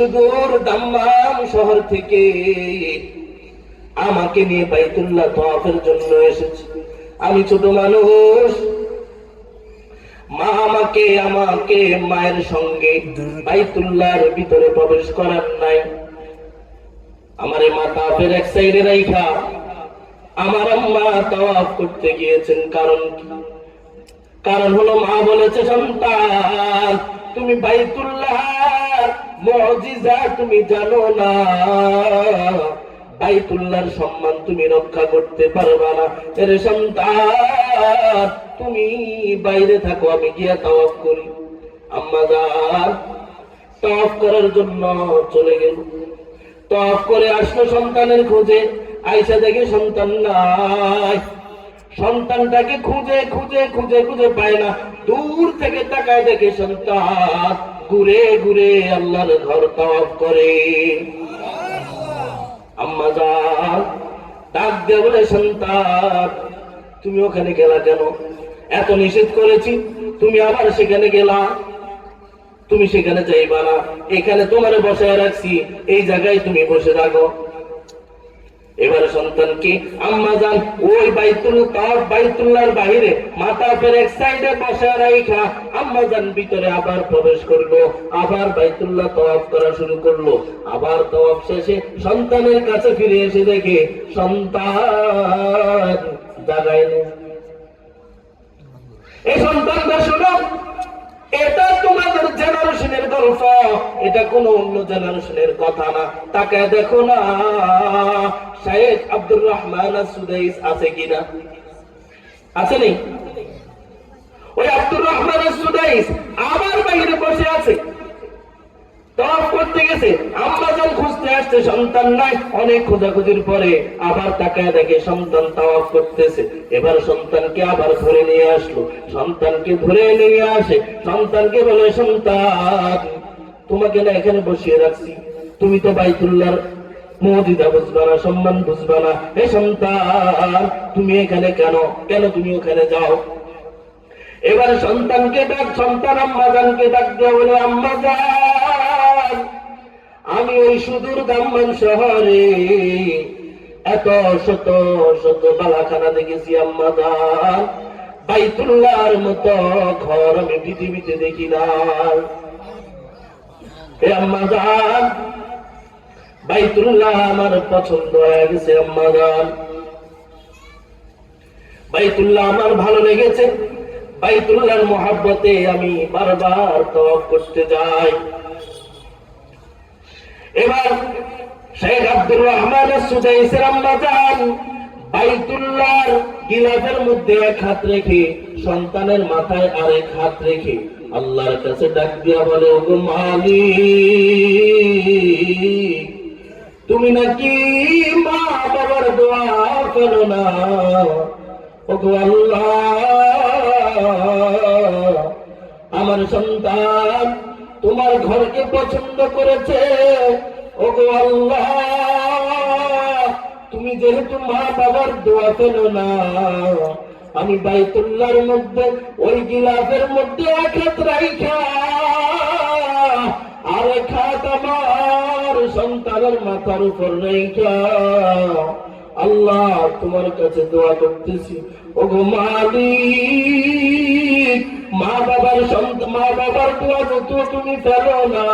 সুদূর দাম্মাম শহর থেকে আমাকে নিয়ে বাইতুল্লাহ তওয়াফের জন্য এসেছে। আমি ছোট মানুষ, মা আমাকে মায়ের সঙ্গে বাইতুল্লাহর ভিতরে প্রবেশ করার নাই। আমারে মা তাওয়াফের এক সাইডে রাইখা আমার আম্মা তাওয়াফ করতে গিয়েছেন। কারণ হলো মা বলেছে, সন্তান তুমি বাইতুল্লাহর মুজিজা তুমি জানো না, বাইতুল্লাহর সম্মান তুমি রক্ষা করতে পারবা না। এর সন্তান তুমি বাইরে থাকো, আমি গিয়া তাওয়াফ করি। আম্মা যান তাওয়াফ করার জন্য চলে গেল। তাওয়াফ করে আসলো সন্তানের খোঁজে। আয়েশা দেখে সন্তান নাই। সন্তানটাকে খুঁজে খুঁজে খুঁজে খুঁজে পায় না। দূর থেকে তাকায় দেখে সন্তান ঘুরে ঘুরে আল্লাহর ঘর তাওয়াফ করে। আম্মা যান ডাক দিয়ে বলে, সন্তান তুমি ওখানে গেলা কেন? এত নিষেধ করেছি, তুমি আবার সেখানে গেলা। তুমি সেখানে যাইবা না, এখানে তোমারে বসায় রাখছি, এই জায়গায় তুমি বসে থাকো। এবার সন্তানকে আম্মা যান ওই বাইতুল্লাহর বাহিরে মাথা ফের এক সাইডে বসায় রাখা আম্মা যান ভিতরে আবার প্রবেশ করলো। আবার বাইতুল্লাহ তাওয়াফ করা শুরু করলো। আবার তাওয়াফ শেষে সন্তানের কাছে ফিরে এসে দেখে সন্তান জায়গায় নেই। এই সন্তানটা শোনো, এটা তোমাদের জেনারেশনের গল্প, এটা কোন অন্য জেনারেশনের কথা না। তাকে দেখো না শাইখ আব্দুর রহমান আস-সুদাইস আছে কিনা? আছে নেই? ওই আব্দুর রহমান আস-সুদাইস আবার বাইরে বসে আছে, তাওয়াফ করতে গেছে। আম্মা যান খুঁজতে আসছে, সন্তান নাই। অনেক খোঁজাখুঁজির পরে আবার তাকায় দেখে সন্তান তাওয়াফ করতেছে। এবার সন্তানকে আবার ধরে নিয়ে আসলো। সন্তানকে ধরে নিয়ে আসে, সন্তানকে বলে, সন্তান তোমাকে না এখানে বসিয়ে রাখছি, তুমি তো বাইতুল্লাহর মুজিজা বুঝবা না, সম্মান বুঝবা না। হে সন্তান তুমি এখানে কেন তুমি ওখানে যাও? এবার সন্তানকে ডাক, সন্তান আম্মা জানকে ডাক দেওয়া বলে, আম্মা জান আমি ওই সুদূর দাম্মাম শহরে এত শত শত বালাখানা দেখেছি আম্মা জান, বাইতুল্লাহর মতো ঘর আমি পৃথিবীতে দেখি না। হে আম্মা জান বাইতুল্লাহ আমার পছন্দ হয়ে গেছে আম্মা জান, বাইতুল্লাহ আমার ভালো লেগেছে। বাইতুল্লাহর মহব্বতে আমি বারবার তাওয়াফ করতে যাই। এবার শেখ আব্দুর রহমান আস-সুদাইসের আম্মা জান বাইতুল্লাহর গিলাফের মধ্যে এক হাত রেখে সন্তানের মাথায় আরেক হাত রেখে আল্লাহর কাছে ডাক দিয়া বলে, ওগো মালিক তুমি নাকি মা বাবার দোয়া করো না। ওগো আল্লাহ আমার সন্তান তোমার ঘরকে পছন্দ করেছে। ওগো আল্লাহ তুমি যেহেতু মা বাবার দোয়া পেলো না, আমি বাইতুল্লাহর মধ্যে ওই গিলাফের মধ্যে এক হাত রাইখা আরেক হাত আমার সন্তানের মাথার উপর রাইখা আল্লাহ তোমার কাছে দোয়া করতেছি। ওগো মালিক মা বাবার দোয়া যত তুমি ফেলো না,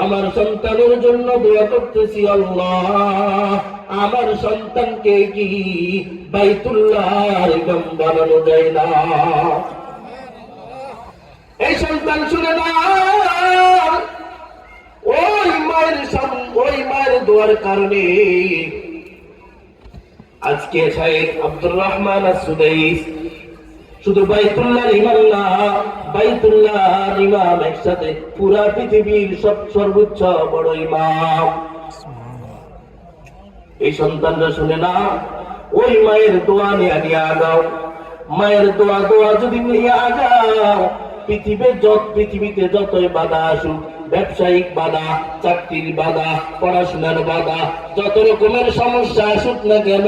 আমার সন্তানের জন্য দোয়া করতেছি আল্লাহ আমার সন্তানকে কি বাইতুল্লাহর ইমাম বানানো যায় না? এই সন্তান শুনে না, ওই মায়ের দোয়ার কারণে আজকে শাইখ আব্দুর রহমান আস-সুদাইস শুধু বাইতুল্লাহর ইমাম না, বাইতুল্লাহর ইমাম একসাথে পুরা পৃথিবীর সর্বোচ্চ বড় ইমাম। এই সন্তানরা শুনে না, ওই মায়ের দোয়া নিয়ে আগাও। মায়ের দোয়া যদি নিয়ে আগাও, পৃথিবীতে যতই বাধা আসুক, ব্যবসায়িক বাধা, চাকরির বাধা, পড়াশোনার বাধা, যত রকমের সমস্যা আসুক না কেন,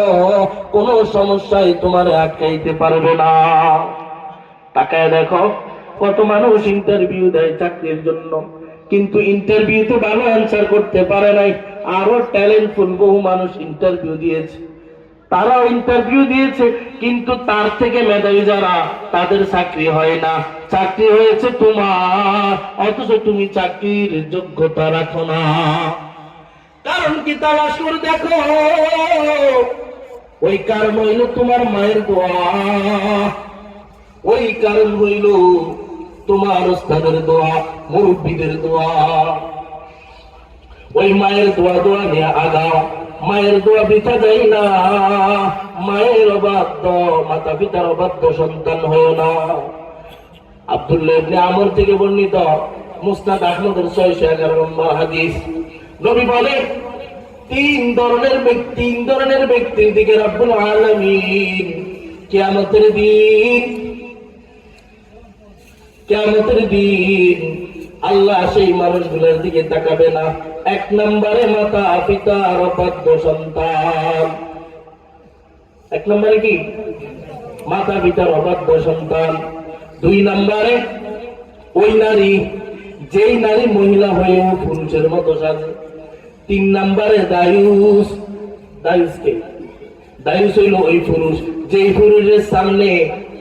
কোন সমস্যায় তোমার আটকাইতে পারবে না। তাকায় দেখো কত মানুষ ইন্টারভিউ দেয় চাকরির জন্য, কিন্তু ইন্টারভিউতে ভালো অ্যান্সার করতে পারে নাই। আরো ট্যালেন্টফুল বহু মানুষ ইন্টারভিউ দিয়েছে, তারাও ইন্টারভিউ দিয়েছে, কিন্তু তার থেকে মেধাবী যারা, তাদের চাকরি হয় না। চাকরি হয়েছে তোমার, অথচ তুমি চাকরির যোগ্যতা রাখো না। কারণ কি তালাশ করে দেখো, ওই কারণ হইল তোমার মায়ের দোয়া, ওই কারণ হইল তোমার ওস্তাদের দোয়া, মুরব্বীদের দোয়া। ওই মায়ের দোয়া দোয়া নিয়ে আগাও, মায়ের দোয়া বৃথা যায় না। মায়ের অবাধ্য, মাতা পিতার অবাধ্য সন্তান হয় না। আব্দুল্লাহ ইবনে আমর থেকে বর্ণিত মুসনাদ আহমদের 611 নম্বর হাদিস, নবী বলেন তিন ধরনের ব্যক্তির দিকে রব্বুল আলামিন কিয়ামতের দিন আল্লাহ সেই মানুষগুলোর দিকে তাকাবে না। এক নম্বরে মাতা পিতার অবাধ্য সন্তান। এক নম্বরে কি? মাতা পিতার অবাধ্য সন্তান। দুই নম্বরে ওই নারী, যেই নারী মহিলা হয়েও পুরুষের মতো সাজে। তিন নম্বরে দায়ুস। দায়ুস হইল ওই পুরুষ, যেই পুরুষের সামনে,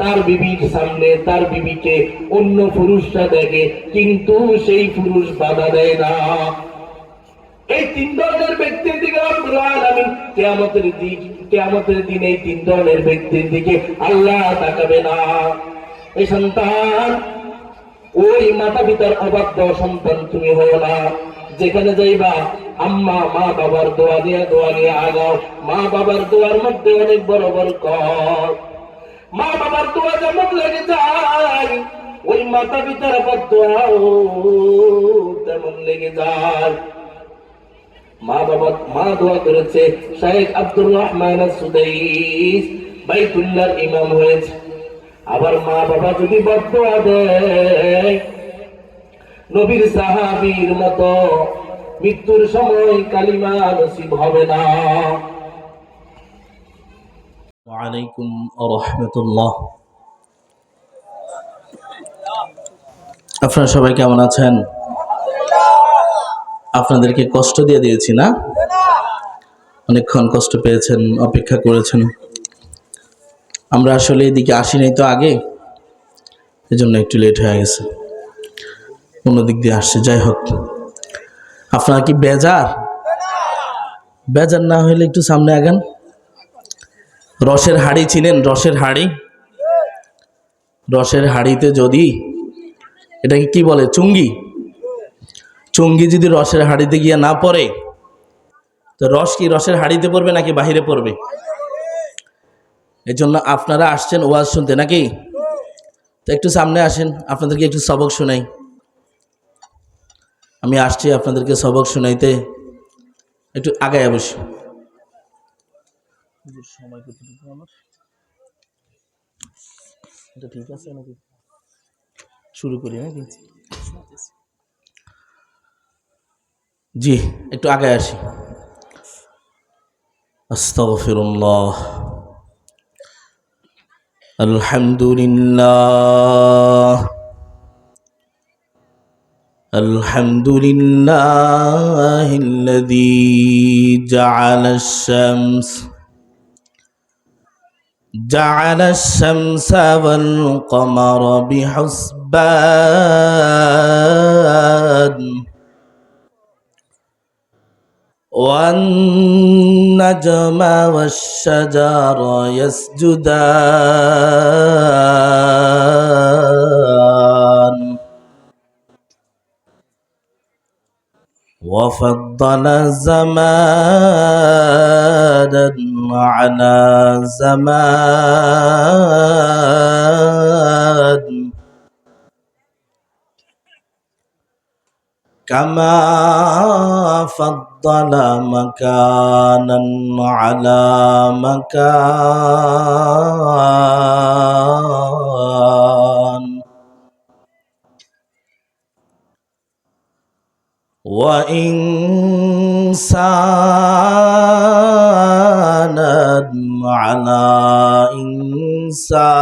তার বিবির সামনে তার বিবিকে অন্য পুরুষরা দেখে, কিন্তু সেই পুরুষ বাধা দেয় না। এই তিন ধরনের ব্যক্তির দিকে রব্বুল আলামিন কিয়ামতের দিন এই তিন ধরনের ব্যক্তির দিকে আল্লাহ তাকাবে না। এই সন্তান, ওই মাতা পিতার অবাধ্য সন্তান তুমি হও না। যেখানে যাইবা আম্মা, মা বাবার দোয়া নিয়ে আগাও। মা বাবার দোয়ার মধ্যে অনেক বড় বরকত। মা বাবার দোয়া যেমন লেগে যায়, ওই মাতা পিতার দোয়াও তেমন লেগে যায়। মা দোয়া করেছে, শাইখ আব্দুর রহমান সুদাইস বাইতুল্লাহর ইমাম হয়েছে। আবার মা বাবা যদি বদদোয়া দেয়, নবীর সাহাবীর মতো মৃত্যুর সময় কালিমা নসিব হবে না। ওয়ালাইকুম রাহমাতুল্লাহ। আপনারা সবাই কেমন আছেন? আপনাদেরকে কষ্ট দিয়ে দিয়েছি না? অনেকক্ষণ কষ্ট পেয়েছেন, অপেক্ষা করেছেন। আমরা আসলে এদিকে আসি নাই তো আগে, এজন্য একটু লেট হয়ে গেছে, অন্যদিক দিয়ে আসছে। যাই হোক, আপনারা কি বেজার না হইলে একটু সামনে আগান। রসের হাড়ি চিনেন? রসের হাড়িতে যদি, এটাকে কি বলে, চুঙ্গি যদি রসের হাড়িতে গিয়ে না পড়ে, তো রস কি রসের হাড়িতে পড়বে নাকি বাহিরে পড়বে? এই জন্য আপনারা আসছেন ওয়াজ শুনতে নাকি? তো একটু সামনে আসেন, আপনাদেরকে একটু সবক শোনাই। আমি আসছি আপনাদেরকে সবক শোনাইতে, একটু আগায় বসি। সময় কতটুকু আমার? এটা ঠিক আছে নাকি? শুরু করি নাকি? জি, একটু আগায় আসি। আস্তাগফিরুল্লাহ। আলহামদুলিল্লাহ, আলহামদুলিল্লাহিল্লাযী জাআলা আশ-শামসা ওয়াল কমারা বিহুসবান والنجم والشجر يسجدان وفضل زمانا على زمان كما فضل مكانا على مكان وإنسانا على إنسان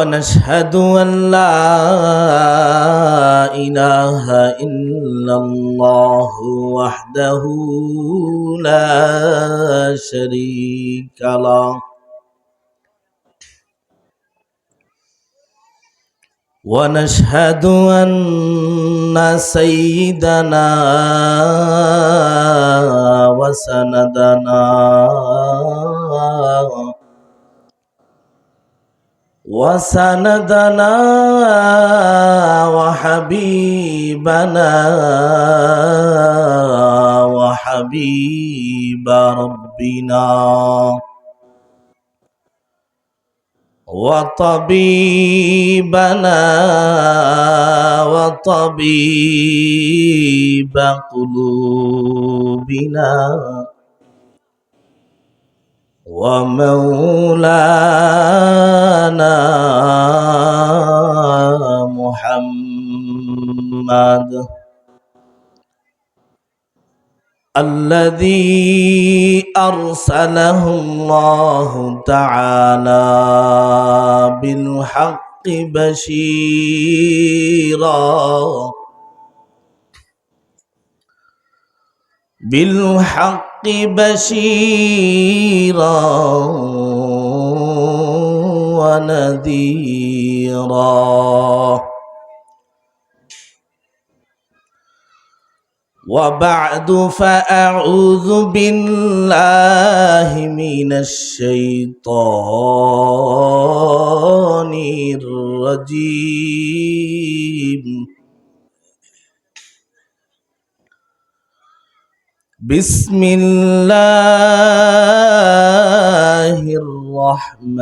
ونشهد أن لا إله إلا الله وحده لا شريك له ونشهد أن سيدنا وسندنا وحبيبنا وحبيب ربنا وطبيبنا وطبيب قلوبنا ومولانا محمد الذي أرسله الله تعالى بالحق بشيرا ونذيرا وبعد فأعوذ بالله من الشيطان الرجيم بسم الله الرحمن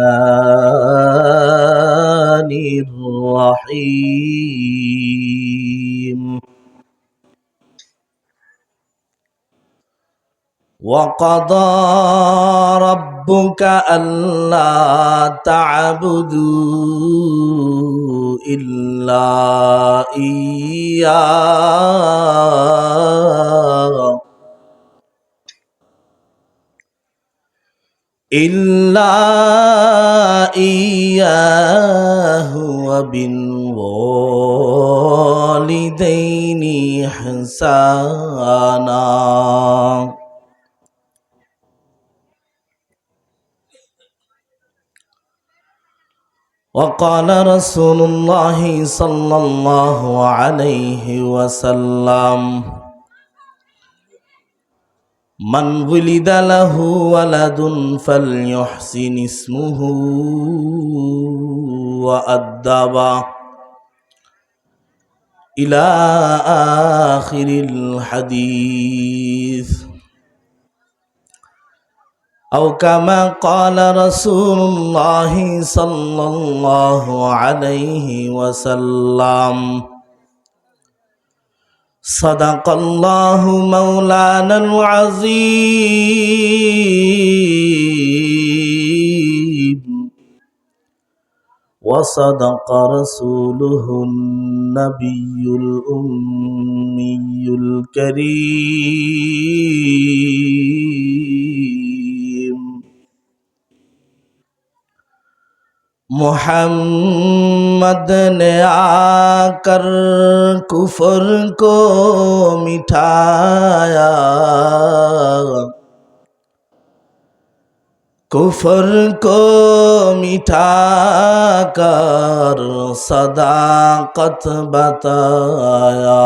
الرحيم وقضى ربك ألا تعبدوا إلا إياه وبالوالدين إحسانا وقال رسول الله صلى الله عليه وسلم من ولد له ولد فليحسن اسمه وأدبه إلى آخر الحديث أو كما قال رسول الله صلى الله عليه وسلم صدق الله مولانا العظيم وصدق رسوله النبي الأمي الكريم मोहम्मद ने आकर कुफर को मिटाया, कुफर को मिटाकर सदाकत बताया।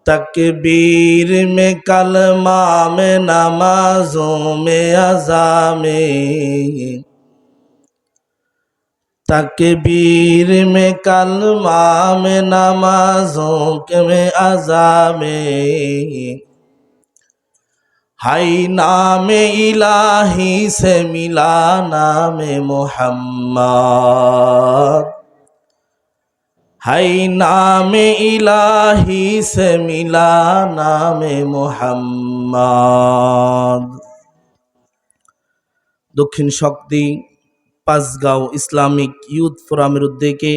तकबीर में कलमा में नमाजों में अज़ा में, तकबीर में कलमा में नमाजों के में अज़ा में, हाय नाम इलाही से मिला नाम मोहम्मद, हाय नाम इलाही से मिला नाम मोहम्मद। দক্ষিণ শক্তি পাঁচগাঁও ইসলামিক ইউথ ফোরামের উদ্যোগে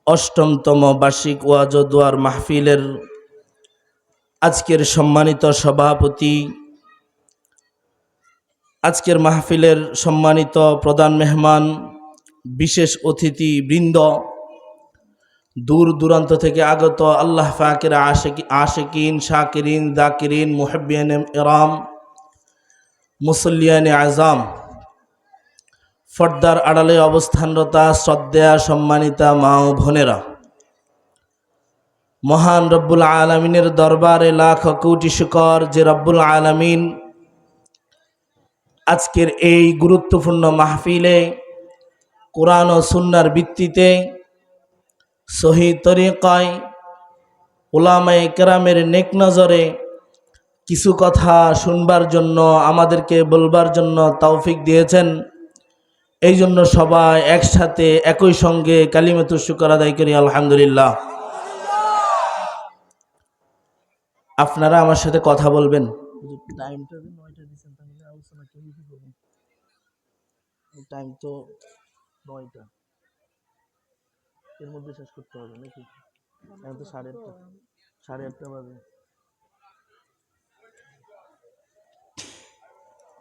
অষ্টমতম বার্ষিক ওয়াজ ও দোয়ার মাহফিলের আজকের সম্মানিত সভাপতি আজকের মাহফিলের সম্মানিত প্রধান মেহমান, বিশেষ অতিথি বৃন্দ, দূর দূরান্ত থেকে আগত আল্লাহ পাকের আশিকিন, শাকিরিন, যাকিরিন, মুহিব্বিন ইরাম, মুসল্লিয়ান আজম, পর্দার আড়ালে অবস্থানরতা শ্রদ্ধেয়া সম্মানিতা মা ও বোনেরা, মহান রব্বুল আলামিনের দরবারে লাখ কোটি শুকর যে রব্বুল আলামিন আজকের এই গুরুত্বপূর্ণ মাহফিলে কোরআন ও সুন্নাহর ভিত্তিতে সহি তরিকায় উলামায়ে কেরামের নেক নজরে কিছু কথা শুনবার জন্য, আমাদেরকে বলবার জন্য তৌফিক দিয়েছেন। এই জন্য সবাই একসাথে একই সঙ্গে কালিমাতুশ শুকর আদায় করি আলহামদুলিল্লাহ। আপনারা আমার সাথে কথা বলবেন। টাইমটা 9টা দিবেন, তাহলে আলোচনা কেমন হবে? টাইম তো 9টা, এর মধ্যে শেষ করতে হবে নাকি? এখন তো 8:30 বাজে।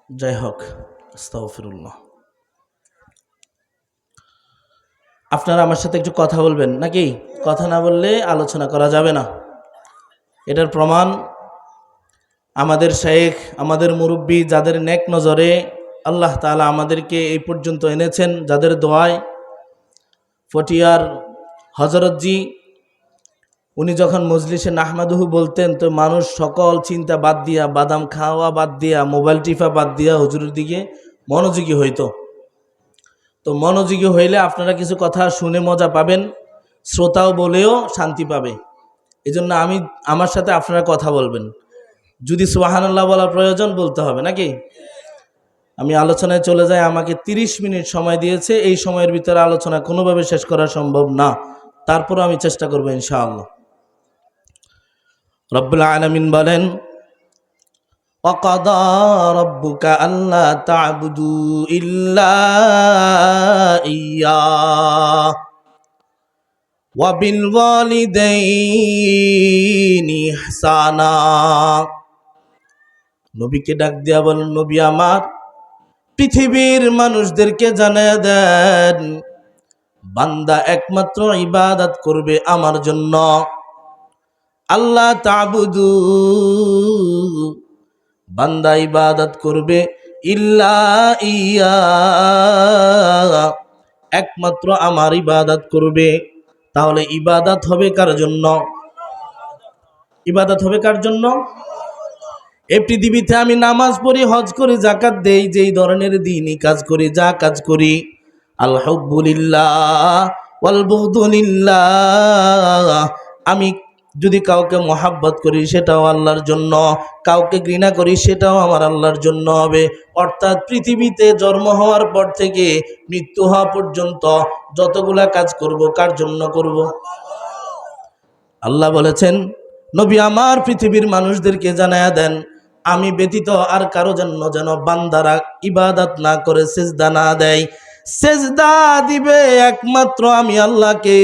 যাই হোক, আস্তাগফিরুল্লাহ। আপনারা আমার সাথে একটু কথা বলবেন নাকি? কথা না বললে আলোচনা করা যাবে না। এটার প্রমাণ আমাদের শায়েখ, আমাদের মুরব্বী, যাদের নেক নজরে আল্লাহ তাআলা আমাদেরকে এই পর্যন্ত এনেছেন, যাদের দোয়ায় ফটিয়ার হযরতজি উনি যখন মজলিসে নাহমাদুহু বলতেন, তো মানুষ সকল চিন্তা বাদ দিয়া, বাদাম খাওয়া বাদ দিয়া, মোবাইল টিপা বাদ দিয়া হুজুরের দিকে মনোযোগী হইতো। তো মনোযোগী হইলে আপনারা কিছু কথা শুনে মজা পাবেন, শ্রোতাও বলেও শান্তি পাবে। এই জন্য আমার সাথে আপনারা কথা বলবেন। যদি সুবহানাল্লাহ বলার প্রয়োজন বলতে হবে নাকি? আমি আলোচনায় চলে যাই। আমাকে 30 মিনিট সময় দিয়েছে, এই সময়ের ভিতরে আলোচনা কোনোভাবে শেষ করা সম্ভব না, তারপরে আমি চেষ্টা করব ইনশাআল্লাহ। রব্বুল আলামিন বলেন, ওয়াকাদা রাব্বুকা আল্লা তা'বুদু ইল্লা ইয়্যাহু ওয়া বিল ওয়ালিদাইনি ইহসানা। নবীকে ডাক দিয়া বলেন, নবী আমার, পৃথিবীর মানুষদেরকে জানায় দেন, বান্দা একমাত্র ইবাদত করবে আমার জন্য। আল্লাহ তা'বুদু, বান্দা ইবাদত করবে, ইল্লা ইয়্যাহু, একমাত্র আমার ইবাদত করবে। তাহলে ইবাদত হবে কার জন্য? ইবাদত হবে কার জন্য? এই পৃথিবীতে আমি নামাজ পড়ি, হজ করি, যাকাত দেই, যেই ধরনের দ্বীনি কাজ করি, যা কাজ করি, আল হুব্বু লিল্লাহ ওয়াল বুগদু লিল্লাহ, আমি যদি কাউকে মহাব্বত করি সেটাও আল্লাহর জন্য, কাউকে ঘৃণা করি সেটাও আমার আল্লাহর জন্য হবে। অর্থাৎ পৃথিবীতে জন্ম হওয়ার পর থেকে মৃত্যু হওয়া পর্যন্ত যতগুলা কাজ করব, কার জন্য করব? আল্লাহ বলেছেন, নবী আমার পৃথিবীর মানুষদেরকে জানায়া দেন, আমি ব্যতীত আর কারো জন্য যেন বান্দারা ইবাদত না করে, সিজদা না দেয়। সিজদা দিবে একমাত্র আমি আল্লাহকে,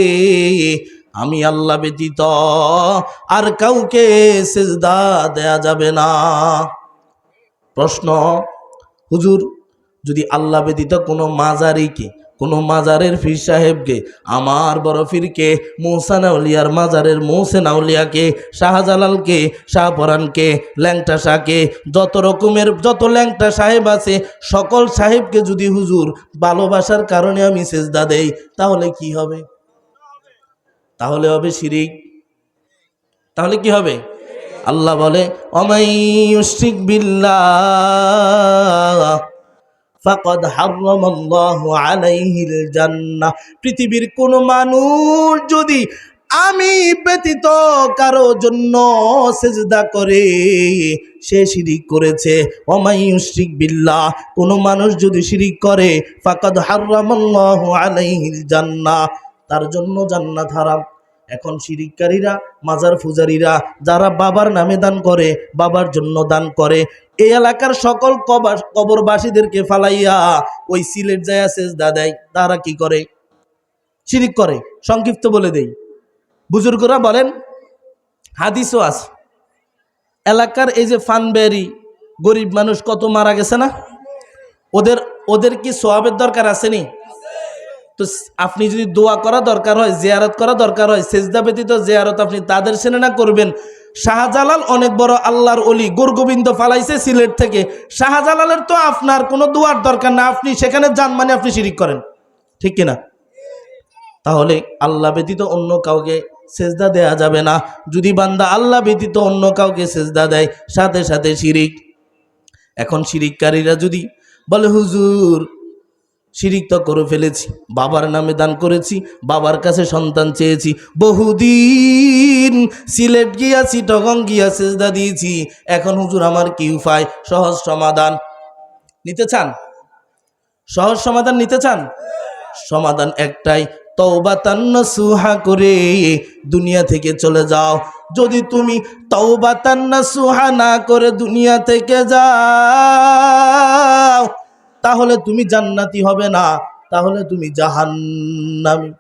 আমি আল্লাহ ব্যতীত আর কাউকে সিজদা দেয়া যাবে না। প্রশ্ন, হুজুর, যদি আল্লাহ ব্যতীত কোনো মাজারিকে, কোনো মাজারের পীর সাহেবকে, আমার বড় পীরকে, মৌসান আউলিয়ার মাজারের মৌসেন আউলিয়াকে, শাহজালালকে, শাহপরানকে, ল্যাংটা শাহকে, যত রকমের যত ল্যাংটা সাহেব আছে, সকল সাহেবকে যদি হুজুর ভালোবাসার কারণে আমি সিজদা দেই, তাহলে কি হবে? তাহলে হবে শিরিক। তাহলে কি হবে? আল্লাহ বলে, ওমাই ইউশরিক বিল্লাহ ফাকাদ হারামাল্লাহু আলাইহিল জান্নাহ। পৃথিবীর কোন মানুষ যদি আমি ব্যতীত কারো জন্য সিজদা করে, সে শিরিক করেছে। ওমাই ইউশরিক বিল্লাহ, কোন মানুষ যদি শিরিক করে, ফাকাদ হারামাল্লাহু আলাইহিল জান্নাহ, তার জন্য জান্নাত হারাম। এখন শিরিককারীরা, মাজার পূজারীরা, যারা বাবার নামে দান করে, বাবার জন্য দান করে, এই এলাকার সকল কবরবাসীদেরকে ফালাইয়া ওই সিলেট যায় সিজদা দেয়, তারা কি করে? শিরিক করে। সংক্ষিপ্ত বলে দেই, বুজুর্গরা বলেন, হাদিসও আছে, এলাকার এই যে ফানবেরি গরিব মানুষ কত মারা গেছে না? ওদের ওদের কি সওয়াবের দরকার আসেনি? তো আপনি যদি দোয়া করা দরকার হয়, জিয়ারত করা দরকার হয়, সেজদা ব্যতীত জিয়ারত আপনি তাদের সেনে না করবেন। শাহজালাল অনেক বড় আল্লাহর ওলি, গোরগোবিন্দ ফালাইছে সিলেট থেকে। শাহজালালের তো আপনার কোনো দোয়ার দরকার না, আপনি সেখানে যান মানে আপনি শিরিক করেন, ঠিক কিনা? তাহলে আল্লাহ ব্যতীত অন্য কাউকে সেজদা দেয়া যাবে না। যদি বান্দা আল্লাহ ব্যতীত অন্য কাউকে সেজদা দেয়, সাথে সাথে শিরিক। এখন শিরিককারীরা যদি বলে হুজুর শিরিক তো করে ফেলেছি, বাবার নামে দান করেছি, বাবার কাছে সন্তান চেয়েছি, বহুদিন সিলেট গিয়া চিটগং গিয়া সেজদা দিয়েছি, এখন হুজুর আমার কি উপায়? সহজ সমাধান নিতে চান? সহজ সমাধান নিতে চান? সমাধান একটাই, তওবাতান নাসুহা করে দুনিয়া থেকে চলে যাও। যদি তুমি তওবাতান নাসুহা না করে দুনিয়া থেকে যাও, তাহলে তুমি জান্নাতি হবে না, তাহলে তুমি জাহান্নামী।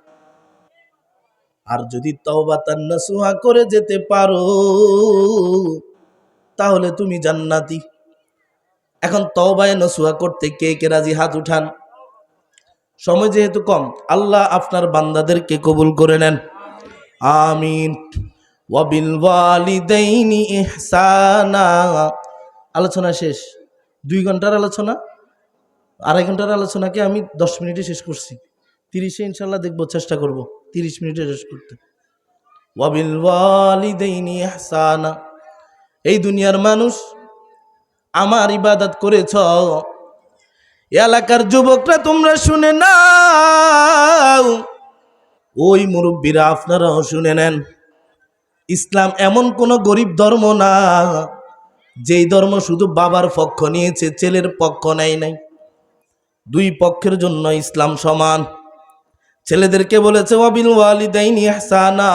আর যদি তওবাতান নাসুহা করে যেতে পারো, তাহলে তুমি জান্নাতি। এখন তওবায়ে নসুহা করতে কে কে রাজি? হাত উঠান। সময় যেহেতু কম, আল্লাহ আপনার বান্দাদেরকে কবুল করে নেন, আমিন। ওয়াবিল ওয়ালিদাইনি ইহসানা। আলোচনা শেষ। 2 ঘন্টার আলোচনা, 2.5 ঘন্টার আলোচনাকে আমি 10 মিনিটে শেষ করছি। 30-এ ইনশাল্লাহ দেখবো, চেষ্টা করব 30 মিনিটে শেষ করতে। ওয়াবিল ওয়ালিদাইনি ইহসানা। এই দুনিয়ার মানুষ আমার ইবাদত করেছ, এলাকার যুবকরা তোমরা শুনে নাও, ওই মুরব্বীরা আপনারাও শুনে নেন। ইসলাম এমন কোন গরিব ধর্ম না যেই ধর্ম শুধু বাবার পক্ষ নিয়েছে, ছেলের পক্ষ নেয় নাই। 2 পক্ষের জন্য ইসলাম সমান। ছেলেদেরকে বলেছে ওয়াবিল ওয়ালিদাইনি ইহসানা,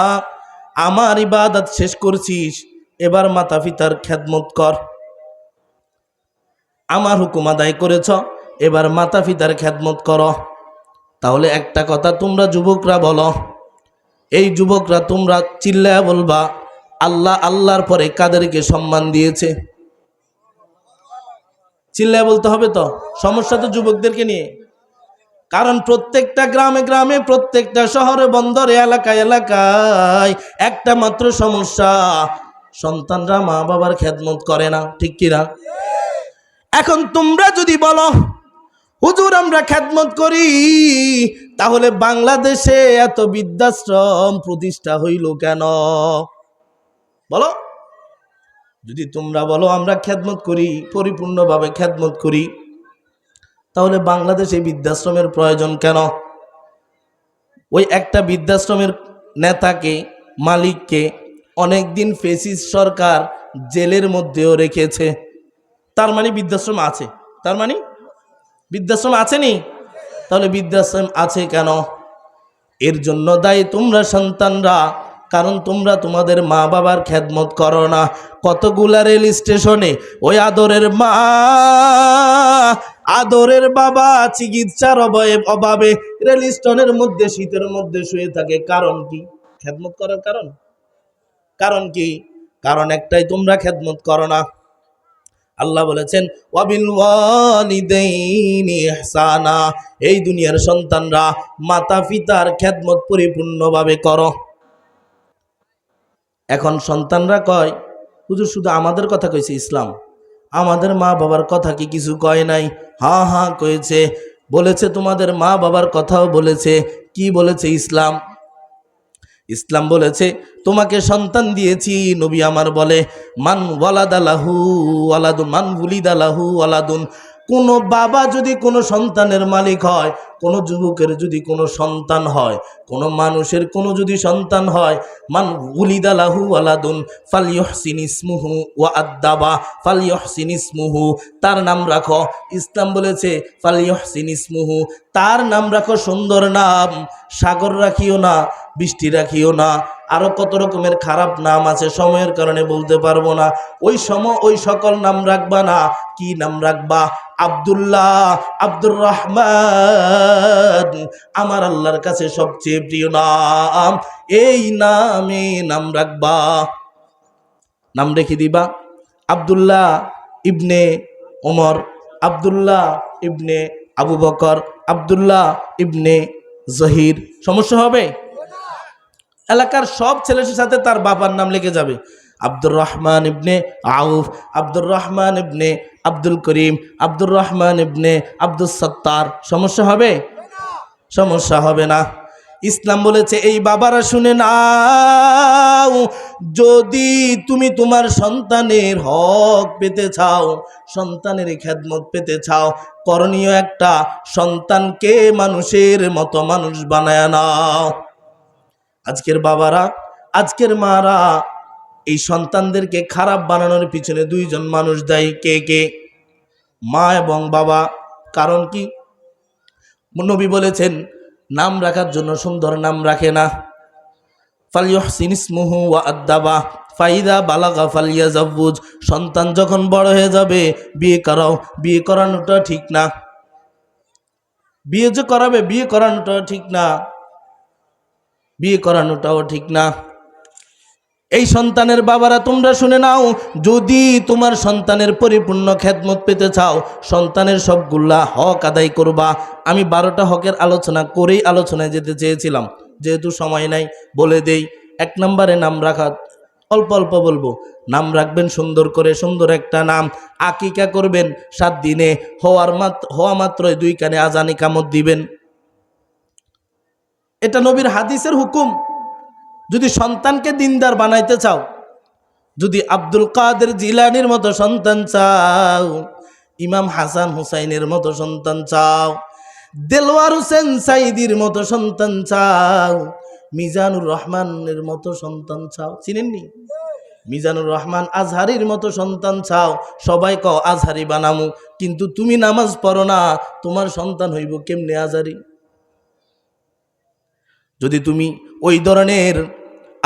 আমার ইবাদত শেষ করছিস, এবার মাতা পিতার খেদমত কর। আমার হুকুম আদায় করেছ, এবার মাতা পিতার খেদমত করো। তাহলে একটা কথা তোমরা যুবকরা বলো, এই যুবকরা তোমরা চিল্লায়া বলবা, আল্লাহ আল্লাহর পরে কাদেরকে সম্মান দিয়েছে? চিল্লায়া বলতে হবে তো। সমস্যা তো যুবকদেরকে নিয়ে, কারণ প্রত্যেকটা গ্রামে গ্রামে, প্রত্যেকটা শহরে বন্দরে, এলাকায় এলাকায় একটা মাত্র সমস্যা, সন্তানরা মা বাবার খেদমত করে না, ঠিক কিনা? এখন তোমরা যদি বলো হুজুর আমরা খেদমত করি, তাহলে বাংলাদেশে এত বৃদ্ধাশ্রম প্রতিষ্ঠা হইল কেন? বলো। যদি তোমরা বলো আমরা খেদমত করি, পরিপূর্ণভাবে খেদমত করি, তাহলে বাংলাদেশে বৃদ্ধাশ্রমের প্রয়োজন কেন? ওই একটা বৃদ্ধাশ্রমের নেতাকে, মালিককে অনেকদিন ফ্যাসিস্ট সরকার জেলের মধ্যেও রেখেছে। তার মানে বৃদ্ধাশ্রম আছে, তার মানে বৃদ্ধাশ্রম আছেনি? তাহলে বৃদ্ধাশ্রম আছে কেন? এর জন্য দায়ী তোমরা সন্তানরা, কারণ তোমরা তোমাদের মা বাবার খেদমত করো না। কতগুলা রেল স্টেশনে ওই আদরের মা, আদরের বাবা চিকিৎসার অভাবে রেল স্টেশনের মধ্যে শীতের মধ্যে শুয়ে থাকে। কারণ কি? খেদমত করার কারণ। কারণ কি? কারণ একটাই, তোমরা খেদমত করো না। আল্লাহ বলেছেন ওয়াবিল ওয়ালিদাইনি ইহসানা, এই দুনিয়ার সন্তানরা মাতা পিতার খেদমত পরিপূর্ণভাবে করো। এখন সন্তানরা কয় হুজুর শুধু আমাদের কথা কইছে ইসলাম, আমাদের মা বাবার কথা কি কিছু কয় নাই? হ্যাঁ হ্যাঁ কয়েছে, বলেছে তোমাদের মা বাবার কথাও বলেছে। কি বলেছে ইসলাম? ইসলাম বলেছে তোমাকে সন্তান দিয়েছি। নবী আমার বলে মান ওয়ালাদালাহু ওয়ালাদুন, মান উলিদালাহু ওয়ালাদুন। কোন বাবা যদি কোনো সন্তানের মালিক হয়, কোন যুবকের যদি কোনো সন্তান হয়, কোন মানুষের কোনো যদি সন্তান হয়, মান উলিদালাহু ওয়ালাদুন ফালইউহসিন ইসমুহু ওয়া আদ্দাবা ফালইউহসিন ইসমুহু, তার নাম রাখো। ইসলাম বলেছে ফালইউহসিন ইসমুহু, তার নাম রাখো সুন্দর নাম। সাগর রাখিও না, বৃষ্টি রাখিও না, আরো কত রকমের খারাপ নাম আছে, সময়ের কারণে বলতে পারবো না। ওই সকল নাম রাখবা না। কি নাম রাখবা? আব্দুল্লাহ, আব্দুর রহমান, আমার আল্লাহর কাছে সবচেয়ে প্রিয় নাম। এই নামে নাম রাখবা। নাম রেখে দিবা আব্দুল্লাহ ইবনে ওমর, আব্দুল্লাহ ইবনে আবু বকর, আব্দুল্লাহ ইবনে জহির, সমস্যা হবে? এলাকার সব ছেলের সাথে তার বাবার নাম লেগে যাবে। আব্দুর রহমান ইবনে আউফ, আব্দুর রহমান ইবনে আব্দুল করিম, আব্দুর রহমান ইবনে আব্দুল সত্তার, সমস্যা হবে? সমস্যা হবে না। ইসলাম বলেছে এই বাবারা শুনে নাও, যদি তুমি তোমার সন্তানের হক পেতে চাও, সন্তানের খেদমত পেতে চাও, করণীয় একটা, সন্তানকে মানুষের মতো মানুষ বানায় নাও। আজকের বাবারা, আজকের মারা এই সন্তানদেরকে খারাপ বানানোর পিছনে দুইজন মানুষ দায়ী। কে কে? মা এবং বাবা। কারণ কি? নবী বলেছেন নাম রাখার জন্য সুন্দর নাম রাখে না। ফালইউহসিন ইসমুহু ওয়া আদ্দাবা ফাইদা বালাগা ফালিয়াজাওয়াজ। সন্তান যখন বড় হয়ে যাবে বিয়ে করাও। বিয়ে করানোটা ঠিক না। বিয়ে যে করাবে, বিয়ে করানোটাও ঠিক না। বিয়ে করানোটাও ঠিক না। এই সন্তানের বাবারা তোমরা শুনে নাও, যদি তোমার সন্তানের পরিপূর্ণ খেদমত পেতে চাও, সন্তানের সবগুলা হক আদায় করবা। আমি 12টা হকের আলোচনা করেই আলোচনায় যেতে চেয়েছিলাম, যেহেতু সময় নাই বলে দেই। 1 নম্বরে নাম রাখা, অল্প অল্প বলবো। নাম রাখবেন সুন্দর করে, সুন্দর একটা নাম। আকিকা করবেন 7 দিনে, হওয়া মাত্রই 2 কানে আজান ইকামত দিবেন। এটা নবীর হাদিসের হুকুম। যদি সন্তানকে দিনদার বানাইতে চাও, যদি আব্দুল কাদের জিলানির মতো সন্তান চাও, ইমাম হাসান হুসাইনের মতো সন্তান চাও, দেলওয়ার হোসেন সাইদির মতো সন্তান চাও, মিজানুর রহমানের মতো সন্তান চাও, চিনেননি? মিজানুর রহমান আজহারির মতো সন্তান চাও, সবাই কও আজহারি বানামু, কিন্তু তুমি নামাজ পড়ো না, তোমার সন্তান হইব কেমনে আজহারি? যদি তুমি ওই ধরনের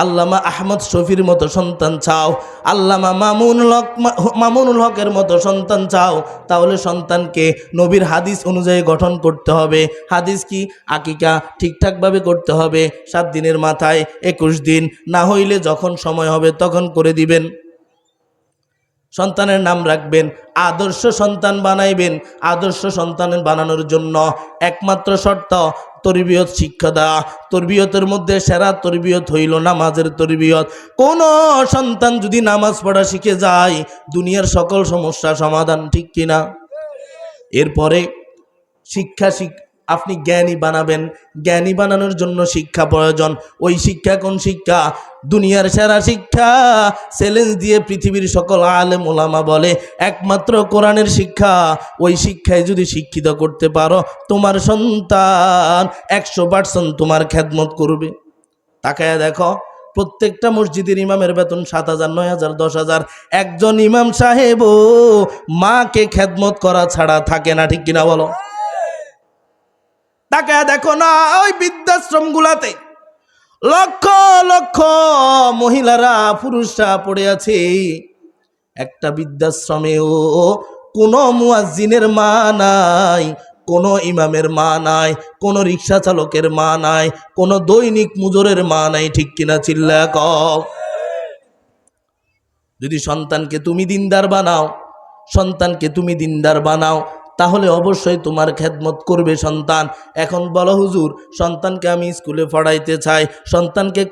আল্লামা আহমদ শফির মতো সন্তান চাও, আল্লামা মামুনুল হকের মতো সন্তান চাও, তাহলে সন্তানকে নবীর হাদিস অনুযায়ী গঠন করতে হবে। হাদিস কি? আকিকা ঠিকঠাকভাবে করতে হবে। 7 দিনের মাথায় 21 দিন, না হইলে যখন সময় হবে তখন করে দিবেন। সন্তানের নাম রাখবেন, আদর্শ সন্তান বানাইবেন। আদর্শ সন্তান বানানোর জন্য একমাত্র শর্ত তরবিয়ত শিক্ষা দেওয়া। তরবিয়তের মধ্যে সেরা তরবিয়ত হইল নামাজের তরবিয়ত। কোন সন্তান যদি নামাজ পড়া শিখে যায়, দুনিয়ার সকল সমস্যা সমাধান, ঠিক কিনা? এরপরে আপনি জ্ঞানী বানাবেন। জ্ঞানী বানানোর জন্য শিক্ষা প্রয়োজন। ওই শিক্ষা কোন শিক্ষা? দুনিয়ার সেরা শিক্ষা। চ্যালেঞ্জ দিয়ে পৃথিবীর সকল আলেম ওলামা বলে একমাত্র কোরআনের শিক্ষা। ওই শিক্ষায় যদি শিক্ষিত করতে পারো, তোমার সন্তান 100% তোমার খেদমত করবে। তাকায়া দেখো, প্রত্যেকটা মসজিদের ইমামের বেতন 7,000, 9,000, 10,000। একজন ইমাম সাহেবও মাকে খেদমত করা ছাড়া থাকে না, ঠিক কিনা বলো? তাকায়া দেখো না, ওই বৃদ্ধাশ্রম গুলাতে লক্ষ লক্ষ মহিলারা, পুরুষরা পড়ে আছে। একটা বৃদ্ধাশ্রমেও কোনো মুয়াজ্জিনের মা নাই, কোনো ইমামের মা নাই, কোনো রিক্সা চালকের মা নাই, কোনো দৈনিক মুজরের মা নাই, ঠিক কিনা? চিল্লা কও। যদি সন্তানকে তুমি দিনদার বানাও, সন্তানকে তুমি দিনদার বানাও, তাহলে অবশ্যই তোমার খেদমত করবে সন্তান। এখন বলো হুজুর, সন্তানকে আমি স্কুলে পড়াইতে চাই, সন্তানকে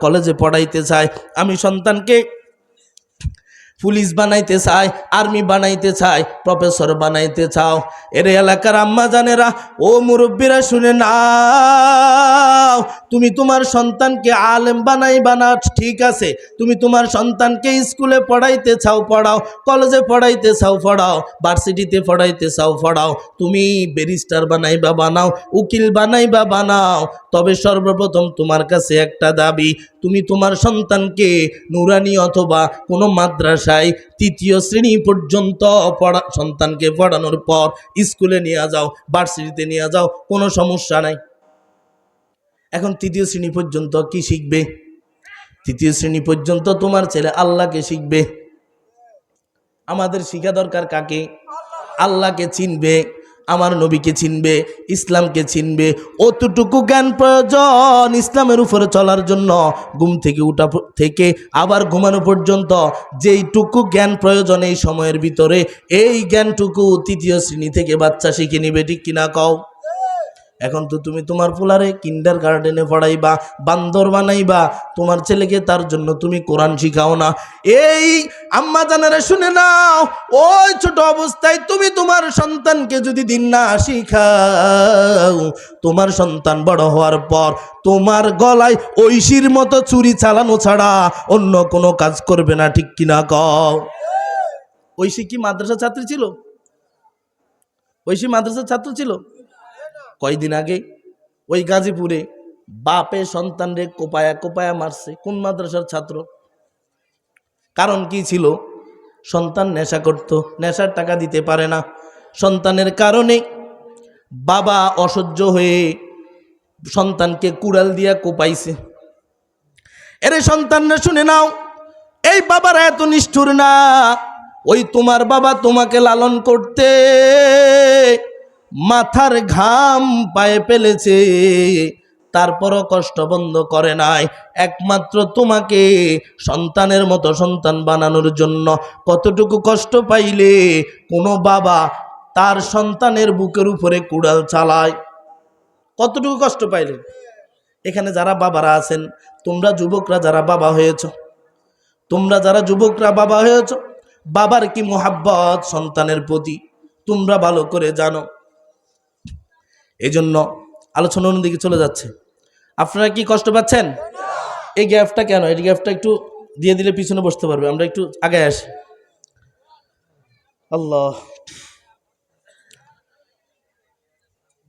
কলেজে পড়াইতে চাই, আমি সন্তানকে পুলিশ বানাইতে চাই, আর্মি বানাইতে চাই, প্রফেসর বানাইতে চাও। এর এলাকার আম্মা জানেরা, ও মুরব্বীরা শুনে নাও, তুমি তোমার সন্তানকে আলেম বানাইবা না, ঠিক আছে। তুমি তোমার সন্তানকে স্কুলে পড়াইতে চাও, পড়াও। কলেজে পড়াইতে চাও, পড়াও। ভার্সিটিতে পড়াইতে চাও, পড়াও। তুমি ব্যারিস্টার বানাইবা, বানাও। উকিল বানাইবা, বানাও। তবে সর্বপ্রথম তোমার কাছে একটা দাবি, তুমি তোমার সন্তানকে নুরানি অথবা কোনো মাদ্রাসায় 3য় শ্রেণী পর্যন্ত সন্তানকে পড়ানোর পর স্কুলে নিয়ে যাও, ভার্সিটিতে নিয়ে যাও, কোনো সমস্যা নাই। এখন 3য় শ্রেণী পর্যন্ত কি শিখবে? 3য় শ্রেণী পর্যন্ত তোমার ছেলে আল্লাহকে শিখবে। আমাদের শিখা দরকার কাকে? আল্লাহকে চিনবে। আমার নবীকে চিনবে, ইসলামকে চিনবে, অতটুকু জ্ঞান প্রয়োজন ইসলামের উপরে চলার জন্য। ঘুম থেকে উঠা থেকে আবার ঘুমানো পর্যন্ত যেইটুকু জ্ঞান প্রয়োজন এই সময়ের ভিতরে, এই জ্ঞানটুকু তৃতীয় শ্রেণী থেকে বাচ্চা শিখে নিবে, ঠিক কিনা কও? এখন তো তুমি তোমার পোলারে কিন্ডার গার্ডেনে পড়াইবা, বান্দর বানাইবা, তোমার ছেলেকে তার জন্য তুমি কোরআন শিখাও না। এই আম্মা জানারা শুনে নাও, ওই ছোট অবস্থায় তুমি তোমার সন্তানকে যদি দিন না শিখাও, তোমার সন্তান বড় হওয়ার পর তোমার গলায় ঐশীর মতো চুরি চালানো ছাড়া অন্য কোনো কাজ করবে না, ঠিক কিনা কও? ঐশী কি মাদ্রাসা ছাত্রী ছিল? ঐশী মাদ্রাসার ছাত্র ছিল? কয়দিন আগে ওই গাজীপুরে বাপে সন্তানরে কোপায়া কোপায়া মারছে। কোন মাদ্রাসার ছাত্র? কারণ কি ছিল? সন্তান নেশা করত, নেশার টাকা দিতে পারে না। সন্তানের কারণে বাবা অসহ্য হয়ে সন্তানকে কুড়াল দিয়া কোপাইছে। এরে সন্তানরা শুনে নাও, এই বাবারা এত নিষ্ঠুর না। ওই তোমার বাবা তোমাকে লালন করতে মাথার ঘাম পায়ে ফেলেছে, তারপরও কষ্ট বন্ধ করে নাই, একমাত্র তোমাকে সন্তানের মতো সন্তান বানানোর জন্য। কতটুকু কষ্ট পাইলে কোনো বাবা তার সন্তানের বুকের উপরে কুড়াল চালায়? কতটুকু কষ্ট পাইলে? এখানে যারা বাবারা আছেন, তোমরা যুবকরা যারা বাবা হয়েছ, তোমরা যারা যুবকরা বাবা হয়েছ, বাবার কি মোহাব্বত সন্তানের প্রতি তোমরা ভালো করে জানো। এই জন্য আলোচনা অন্যদিকে চলে যাচ্ছে। আপনারা কি কষ্ট পাচ্ছেন? এই গ্যাপটা কেন? এই গ্যাপটা একটু দিয়ে দিলে পিছনে বসতে পারবে। আমরা একটু আগে আসি। আল্লাহ,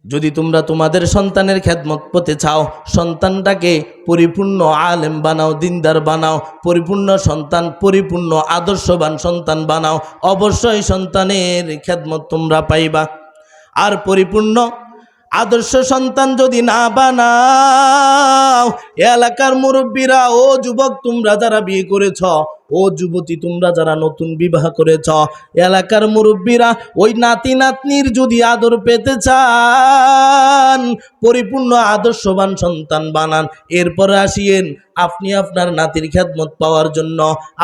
যদি তোমরা তোমাদের সন্তানের খেদমত পেতে চাও, সন্তানটাকে পরিপূর্ণ আলেম বানাও, দিনদার বানাও, পরিপূর্ণ সন্তান, পরিপূর্ণ আদর্শবান সন্তান বানাও, অবশ্যই সন্তানের খেদমত তোমরা পাইবা। আর পরিপূর্ণ আদর্শ সন্তান যদি না বানাও, এলাকার মুরব্বীরা, ও যুবক তোমরা যারা বিয়ে করেছ, ও যুবতী তোমরা যারা নতুন বিবাহ করেছ, এলাকার মুরব্বীরা ওই নাতি নাতনির যদি আদর পেতে চান, পরিপূর্ণ আদর্শবান সন্তান বানান। এরপরে আসিয়েন আপনি আপনার নাতির খেদমত পাওয়ার জন্য,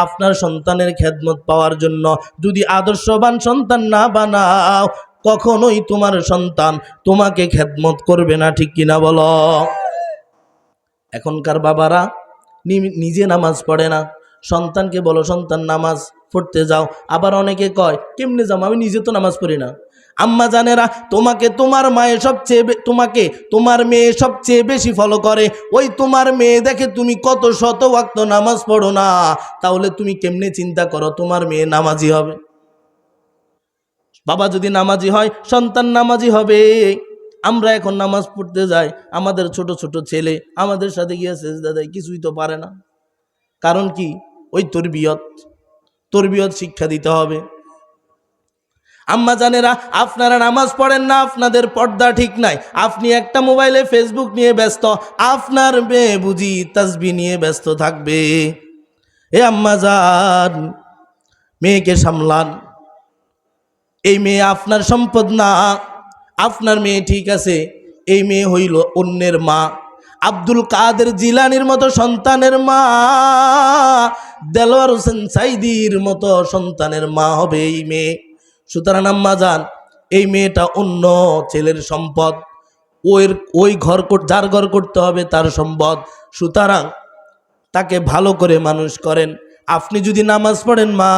আপনার সন্তানের খেদমত পাওয়ার জন্য। যদি আদর্শবান সন্তান না বানাও, কখনোই তোমার সন্তান তোমাকে খেদমত করবে না, ঠিক কিনা বলো? এখনকার বাবারা নিজে নামাজ পড়ে না, সন্তানকে বলো সন্তান নামাজ পড়তে যাও। আবার অনেকে কয় কেমনে যাও, আমি নিজে তো নামাজ পড়ি না। আম্মা জানেরা, তোমাকে তোমার মায়ের সবচেয়ে তোমাকে তোমার মেয়ে সবচেয়ে বেশি ফলো করে। ওই তোমার মেয়ে দেখে তুমি কত শত ওয়াক্ত নামাজ পড়ো না, তাহলে তুমি কেমনে চিন্তা করো তোমার মেয়ে নামাজি হবে? বাবা যদি নামাজি হয়, সন্তান নামাজি হবে। আমরা এখন নামাজ পড়তে যাই, আমাদের ছোট ছোট ছেলে আমাদের সাথে গিয়ে সেজদা দেয়, কিছুই তো পারে না। কারণ কি? ওই তরবিয়ত শিক্ষা দিতে হবে। আম্মা জানেরা, আপনারা নামাজ পড়েন না, আপনাদের পর্দা ঠিক নাই। আপনি একটা মোবাইলে ফেসবুক নিয়ে ব্যস্ত, আপনার মেয়ে বুঝি তাসবিহ নিয়ে ব্যস্ত থাকবে। এ আম্মা জান, মেয়েকে সামলান। এই মেয়ে আপনার সম্পদ না। আপনার মেয়ে ঠিক আছে, এই মেয়ে হইল অন্যের মা। আব্দুল কাদের জিলানির মতো সন্তানের মা, দেলোয়ার হোসেন সাইদির মতো সন্তানের মা হবে এই মেয়ে। সুতরাং আম্মা জান, এই মেয়েটা অন্য ছেলের সম্পদ। ওই ঘর যার ঘর করতে হবে তার সম্পদ। সুতরাং তাকে ভালো করে মানুষ করেন। আপনি যদি নামাজ পড়েন মা,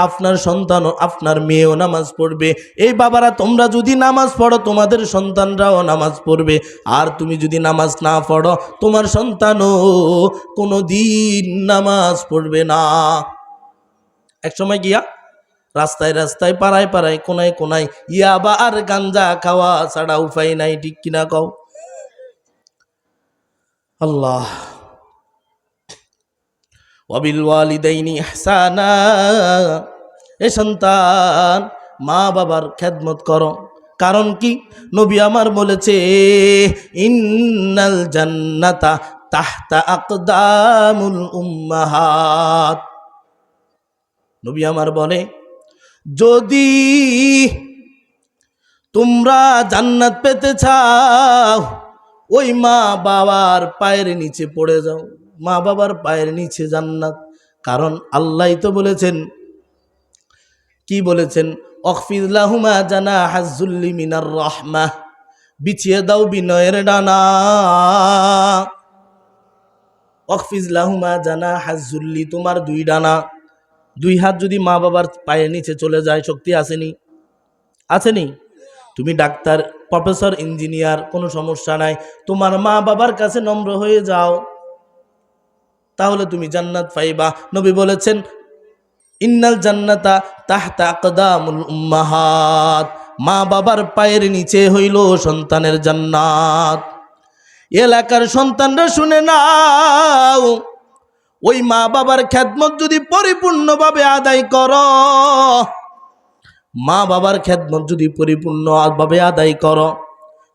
আপনার সন্তানও, আপনার মেয়েও নামাজ পড়বে। এই বাবারা, তোমরা যদি নামাজ পড়ো, তোমাদের সন্তানরাও নামাজ পড়বে। আর তুমি যদি নামাজ না পড়ো, তোমার সন্তানও কোনো দিন নামাজ পড়বে না। এক সময় গিয়া রাস্তায় রাস্তায়, পাড়ায় পাড়ায়, কোনায় কোনায় ইয়াবা আর গাঞ্জা খাওয়া ছাড়া উপায় নাই, ঠিক কিনা কও? আল্লাহ, ওয়াবিল ওয়ালিদাইনি ইহসানা। এ সন্তান, মা বাবার খেদমত করো। কারণ কি? নবী আমার বলেছে, ইন্নাল জান্নাতা তাহতা আকদামুল উম্মাহাত। নবী আমার বলে, যদি তোমরা জান্নাত পেতে চাও, ওই মা বাবার পায়ের নিচে পড়ে যাও। মা বাবার পায়ের নিচে জান্নাত। কারণ আল্লাহই তো বলেছেন, কি বলেছেন? অখফিজ লাহুমা জানাহাজ যুল্লি মিনার রাহমাহ, বিছিয়ে দাও বিনয়ের ডানা। অখফিজ লাহুমা জানাহাজ যুল্লি, তোমার দুই ডানা, দুই হাত যদি মা বাবার পায়ের নিচে চলে যায়, শক্তি আসেনি? আসেনি? তুমি ডাক্তার, প্রফেসর, ইঞ্জিনিয়ার, কোনো সমস্যা নাই, তোমার মা বাবার কাছে নম্র হয়ে যাও, তাহলে তুমি জান্নাত পাইবা। নবী বলেছেন, ইন্নাল জান্নাতা তাহতা আকদামুল উম্মাহাত, মা বাবার পায়ের নিচে হইল সন্তানের জান্নাত। এলাকার সন্তানরা শুনে নাও, ওই মা বাবার খেদমত যদি পরিপূর্ণভাবে আদায় করো, মা বাবার খেদমত যদি পরিপূর্ণভাবে আদায় করো,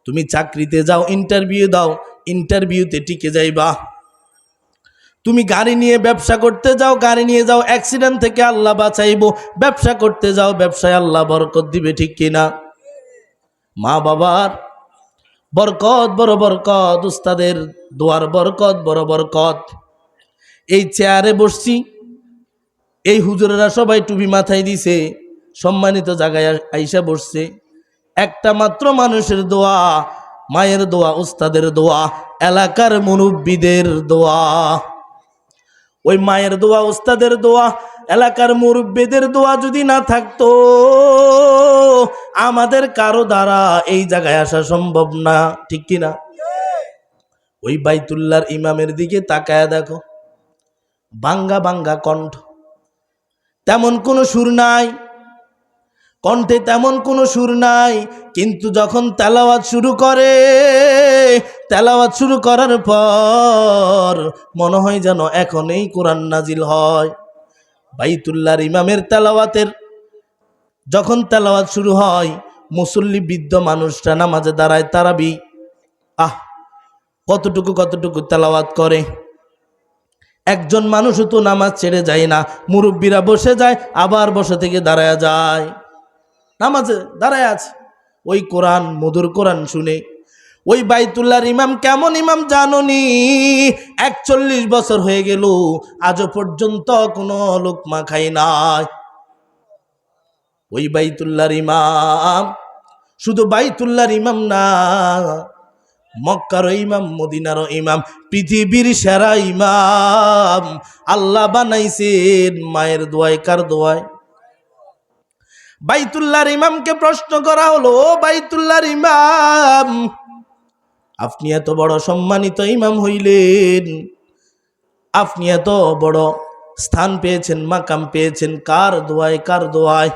তুমি চাকরিতে যাও, ইন্টারভিউ দাও, ইন্টারভিউতে টিকে যাইবা। তুমি গাড়ি নিয়ে ব্যবসা করতে যাও, গাড়ি নিয়ে যাও, অ্যাক্সিডেন্ট থেকে আল্লাহ বাঁচাইবো। ব্যবসা করতে যাও, ব্যবসায় আল্লাহ বরকত দিবে, ঠিক কিনা? মা বাবার বরকত বড় বরকত, উস্তাদের দোয়ার বরকত বড় বরকত। এই চেয়ারে বসছি, এই হুজুরেরা সবাই টুপি মাথায় দিছে, সম্মানিত জায়গায় আইসা বসছে। একটা মাত্র মানুষের দোয়া, মায়ের দোয়া, উস্তাদের দোয়া, এলাকার মুরব্বীদের দোয়া। ওই মায়ের দোয়া, উস্তাদের দোয়া, এলাকার মুরব্বীদের দোয়া যদি না থাকতো, আমাদের কারো দ্বারা এই জায়গায় আসা সম্ভব না, ঠিক কিনা? ওই বাইতুল্লাহর ইমামের দিকে তাকায়া দেখো, বাঙ্গা বাঙ্গা কণ্ঠ, তেমন কোনো সুর নাই, কণ্ঠে তেমন কোনো সুর নাই, কিন্তু যখন তেলাওয়াত শুরু করে, তেলাওয়াত শুরু করার পর মনে হয় যেন এখনই কোরআন নাজিল হয়। বাইতুল্লাহর ইমামের তেলাওয়াতের যখন তেলাওয়াত শুরু হয়, মুসল্লি বৃদ্ধ মানুষরা নামাজে দাঁড়ায়, তারাবি, কতটুকু কতটুকু তেলাওয়াত করে। একজন মানুষও তো নামাজ ছেড়ে যায় না, মুরব্বীরা বসে যায়, আবার বসে থেকে দাঁড়ায় যায়, নামাজে দাঁড়ায় আছে, ওই কোরআন, মধুর কোরআন শুনে। ওই বাইতুল্লাহর ইমাম কেমন ইমাম জানোনি? 41 বছর হয়ে গেল, আজও পর্যন্ত কোনো লোকমা খাই নাই। ওই বাইতুল্লাহর ইমাম শুধু বাইতুল্লাহর ইমাম না, মক্কারও ইমাম, মদিনারও ইমাম, পৃথিবীর সেরা ইমাম। আল্লাহ বানাইছেন মায়ের দোয়ায়, কার দোয়ায়? বাইতুল্লাহর ইমামকে প্রশ্ন করা হলো, ও বাইতুল্লাহর ইমাম, আপনি এত বড় সম্মানিত ইমাম হইলেন, আপনি এত বড় স্থান পেয়েছেন, মাকাম পেয়েছেন, কার দোয়ায়, কার দোয়ায়?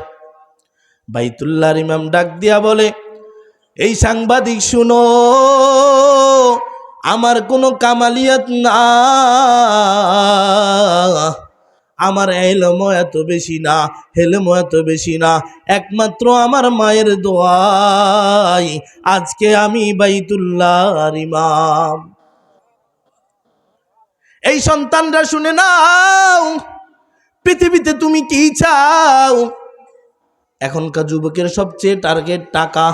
বাইতুল্লাহর ইমাম ডাক দিয়া বলে, এই সাংবাদিক শুনো, আমার কোনো কামালিয়াত না, আমার এলমও এত বেশি না, হেলমও এত বেশি না, একমাত্র আমার মায়ের দোয়াই আজকে আমি বাইতুল্লাহর ইমাম। এই সন্তানরা শুনে নাও, পৃথিবীতে তুমি কি চাও? এখনকার যুবকের সবচেয়ে টার্গেট টাকা।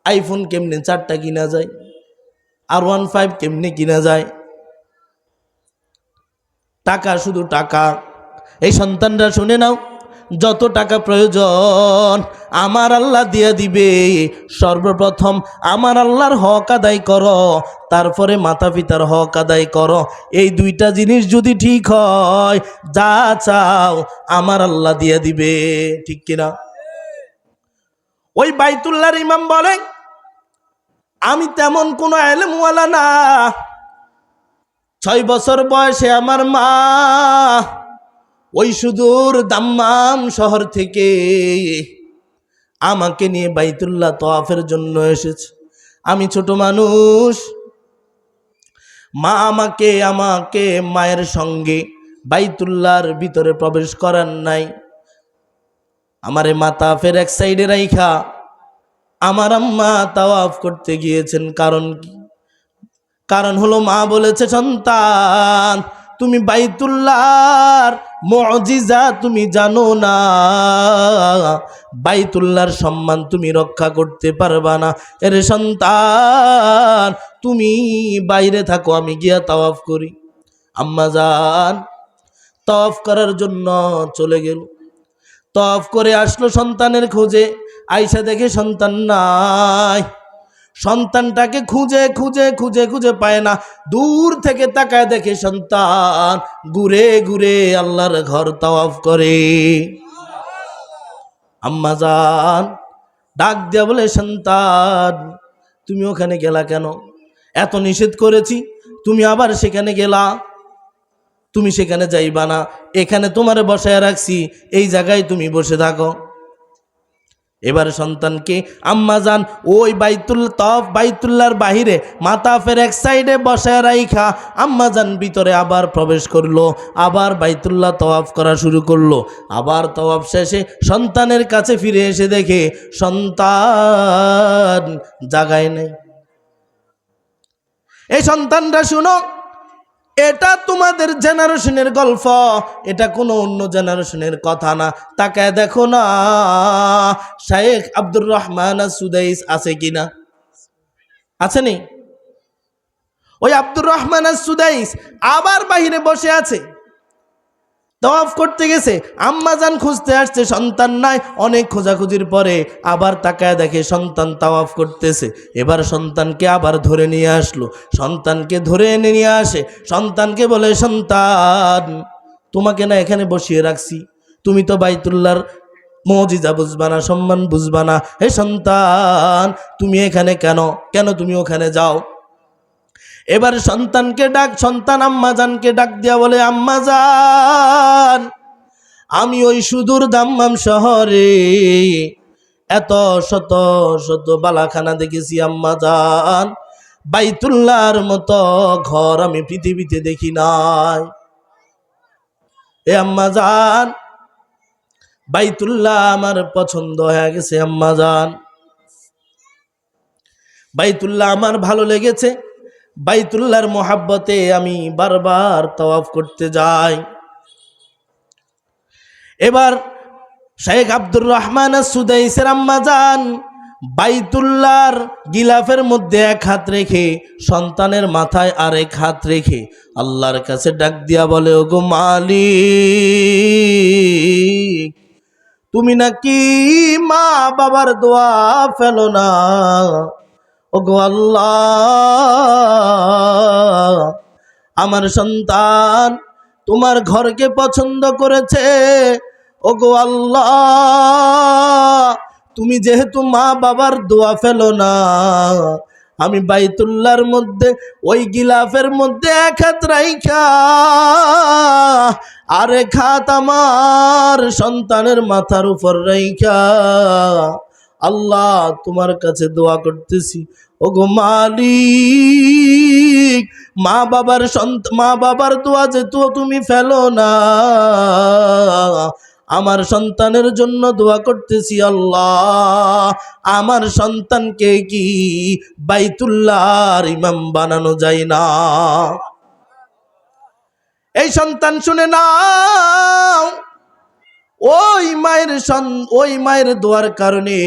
আইফোন কেমনে 4টা কিনা যায়, R15 কেমনে কিনা যায়, টাকা, শুধু টাকা। এই সন্তানরা শুনে নাও, যত টাকা প্রয়োজন আমার আল্লাহ দিয়ে দিবে। সর্বপ্রথম আমার আল্লাহর হক আদায় করো, তারপরে মাতা পিতার হক আদায় করো। এই দুইটা জিনিস যদি ঠিক হয়, যা চাও আমার আল্লাহ দিয়ে দিবে, ঠিক কিনা? ওই বাইতুল্লাহর ইমাম বলে, আমি তেমন কোনো ইলমওয়ালা না, 6 বছর বয়সে আমার মা ওই সুদূর দাম্মাম শহর থেকে আমাকে নিয়ে বাইতুল্লাহ তওয়াফের জন্য এসেছে। আমি ছোট মানুষ, মা আমাকে মায়ের সঙ্গে বাইতুল্লাহর ভিতরে প্রবেশ করার নাই। আমারে মাতাফের এক সাইডে রাইখা আমার আম্মা তাওয়াফ করতে গিয়েছেন। কারণ কি? কারণ হলো, মা বলেছে, সন্তান তুমি বাইতুল্লাহর মুজিজা তুমি জানো না, বাইতুল্লাহর সম্মান তুমি রক্ষা করতে পারবা না। এর সন্তান তুমি বাইরে থাকো, আমি গিয়া তাওয়াফ করি। আম্মা জান তাওয়াফ করার জন্য চলে গেল। তাওয়াফ করে আসলো সন্তানের খোঁজে, আইসা দেখে সন্তান নাই। সন্তানটাকে খুঁজে খুঁজে খুঁজে খুঁজে পায় না। দূর থেকে তাকায় দেখে সন্তান ঘুরে ঘুরে আল্লাহর ঘর তাওয়াফ করে। আম্মা জান ডাক দিয়া বলে, সন্তান তুমি ওখানে গেলা কেন? এত নিষেধ করেছি, তুমি আবার সেখানে গেলা। তুমি সেখানে যাইবা না, এখানে তোমারে বসায় রাখছি, এই জায়গায় তুমি বসে থাকো। এবার সন্তানকে আম্মা জান ওই বাইতুল্লাহর বাহিরে মাতাফের এক সাইডে বসায় রাইখা আম্মা জান ভিতরে আবার প্রবেশ করলো, আবার বাইতুল্লাহ তাওয়াফ করা শুরু করলো। আবার তাওয়াফ শেষে সন্তানের কাছে ফিরে এসে দেখে সন্তান জাগায় নেই। এই সন্তানরা শুনো, এটা তোমাদের জেনারেশনের গল্প, এটা কোনো অন্য জেনারেশনের কথা না। তাকায় দেখো না শায়েখ আব্দুর রহমান সুদাইস আছে কিনা? আছেনি? ওই আব্দুর রহমান সুদাইস আবার বাহিরে বসে আছে, তাওয়াফ করতে গেছে। আম্মা জান খুঁজতে আসছে, সন্তান নাই। অনেক খোঁজাখুঁজির পরে আবার তাকায় দেখে সন্তান তাওয়াফ করতেছে। এবার সন্তানকে আবার ধরে নিয়ে আসলো। সন্তানকে ধরে এনে নিয়ে আসে, সন্তানকে বলে, সন্তান তোমাকে না এখানে বসিয়ে রাখছি, তুমি তো বাইতুল্লাহর মুজিজা বুঝবা না, সম্মান বুঝবা না। হে সন্তান তুমি এখানে কেন? কেন তুমি ওখানে যাও? এবার সন্তানকে ডাক, সন্তান আম্মা জানকে ডাক দিয়া বলে, আম্মা জান আমি ওই সুদূর দাম্মাম শহরে এত শত শত বালাখানা দেখেছি আম্মা জান, বাইতুল্লাহর মতো ঘর আমি পৃথিবীতে দেখি নাই। এ আম্মা জান বাইতুল্লাহ আমার পছন্দ হয়ে গেছে আম্মা জান, বাইতুল্লাহ আমার ভালো লেগেছে, বাইতুল্লাহর মোহাব্বতে আমি বারবার তাওয়াফ করতে যাই। এবার শায়েখ আব্দুর রহমান সুদাইসের আম্মা জান বাইতুল্লাহর গিলাফের মধ্যে এক হাত রেখে সন্তানের মাথায় আরেক হাত রেখে আল্লাহর কাছে ডাক দিয়া বলে, ওগো মালিক তুমি নাকি মা বাবার দোয়া ফেলো না, ওগো আল্লাহ আমার সন্তান তোমার ঘরকে পছন্দ করেছে, ওগো আল্লাহ তুমি যেহেতু মা বাবার দোয়া ফেলো না, আমি বাইতুল্লাহর মধ্যে ওই গিলাফের মধ্যে এক হাত রাইখা আরেক হাত আমার সন্তানের মাথার উপর রাইখা আল্লাহ তোমার কাছে দোয়া করতেছি, ওগো মালিক মা বাবার দোয়া যেহেতু তুমি ফেলো না, আমার সন্তানের জন্য দোয়া করতেছি আল্লাহ আমার সন্তানকে কি বাইতুল্লাহর ইমাম বানানো যায় না? এই সন্তান শুনে নাও, ওই মায়ের দোয়ার কারণে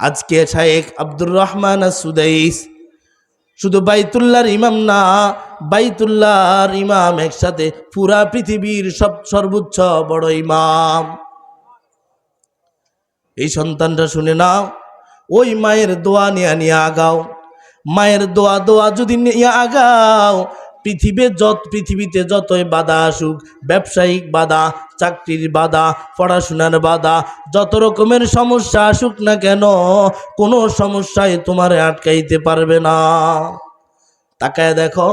আজকে শায়েখ আব্দুর রহমান সুদাইস শুধু বাইতুল্লাহর ইমাম না, বাইতুল্লাহর ইমাম একসাথে পুরা পৃথিবীর সর্বোচ্চ বড় ইমাম। এই সন্তানটা শুনে নাও, ওই মায়ের দোয়া নিয়ে আগাও। মায়ের দোয়া যদি নিয়ে আগাও, পৃথিবীতে যতই বাধা আসুক, ব্যবসায়িক বাধা, চাকরির বাধা, পড়াশোনার বাধা, যত রকমের সমস্যা আসুক না কেন, কোনো সমস্যায় তোমারে আটকাইতে পারবে না। তাকায় দেখো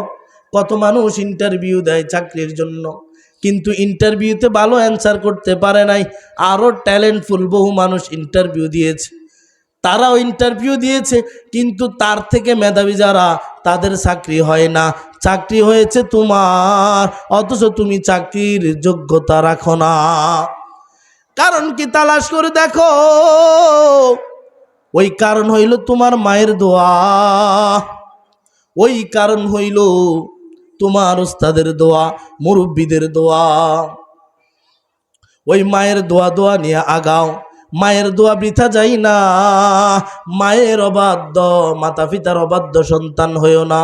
কত মানুষ ইন্টারভিউ দেয় চাকরির জন্য, কিন্তু ইন্টারভিউতে ভালো অ্যান্সার করতে পারে নাই। আরও ট্যালেন্টফুল বহু মানুষ ইন্টারভিউ দিয়েছে, তারাও ইন্টারভিউ দিয়েছে, কিন্তু তার থেকে মেধাবী যারা তাদের চাকরি হয় না। চাকরি হয়েছে তোমার, অথচ তুমি চাকরির যোগ্যতা রাখো না। কারণ কি তালাশ করে দেখো, ওই কারণ হইল তোমার মায়ের দোয়া, ওই কারণ হইল তোমার উস্তাদের দোয়া, মুরব্বীদের দোয়া। ওই মায়ের দোয়া নিয়ে আগাও। মায়ের দোয়া বৃথা যায় না। মায়ের অবাধ্য, মাতা পিতার অবাধ্য সন্তান হইও না।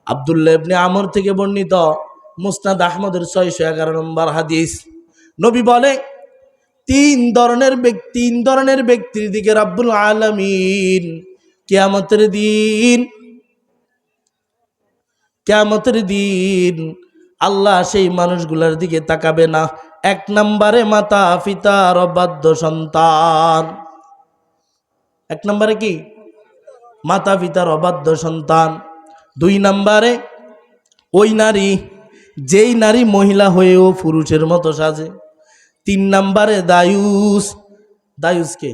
আব্দুল্লাহ ইবনে আমর থেকে বর্ণিত মুসনাদ আহমদের 611 নম্বর হাদিস, নবী বলে তিন ধরনের ব্যক্তির দিকে রাব্বুল আলামিন কিয়ামতের দিন আল্লাহ সেই মানুষগুলোর দিকে তাকাবে না। এক নম্বরে মাতা পিতার অবাধ্য সন্তান। এক নম্বরে কি? মাতা পিতার অবাধ্য সন্তান। দুই নম্বরে ওই নারী, যেই নারী মহিলা হয়েও পুরুষের মতো সাজে। তিন নম্বরে দায়ুসকে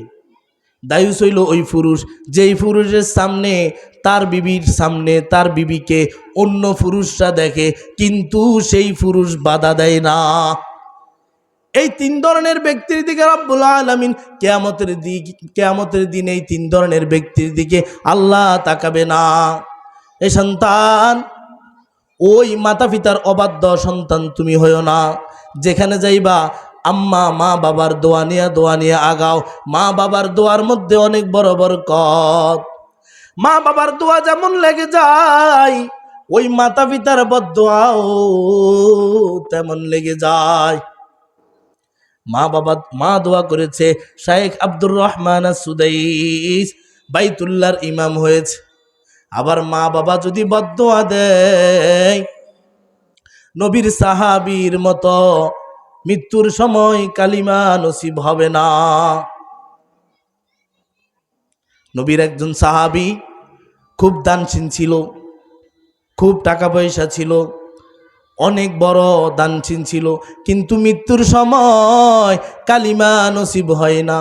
দায়ুস হইল ওই পুরুষ, যেই পুরুষের সামনে তার বিবির সামনে তার বিবিকে অন্য পুরুষরা দেখে, কিন্তু সেই পুরুষ বাধা দেয় না। এই তিন ধরনের ব্যক্তির দিকে রব্বুল আলামিন কিয়ামতের দিন এই তিন ধরনের ব্যক্তির দিকে আল্লাহ তাকাবে না। এই সন্তান, ওই মাতা পিতার অবাধ্য সন্তান তুমি হইও না। যেখানে যাইবা মা বাবার দোয়া নিয়ে আগাও। মা বাবার দোয়ার মধ্যে অনেক বড় বরকত। মা বাবার দোয়া যেমন লেগে যায়, ওই মাতা পিতার বদদোয়াও তেমন লেগে যায়। মা দোয়া করেছে, শাইখ আব্দুর রহমান সুদাইস বাইতুল্লাহর ইমাম হয়েছে। আবার মা বাবা যদি বদদোয়া দেয়, নবীর সাহাবীর মতো মৃত্যুর সময় কালিমা নসিব হবে না। নবীর একজন সাহাবী খুব দানশীল ছিল, খুব টাকা পয়সা ছিল, অনেক বড় দানশীল ছিল, কিন্তু মৃত্যুর সময় কালিমা নসিব হয় না।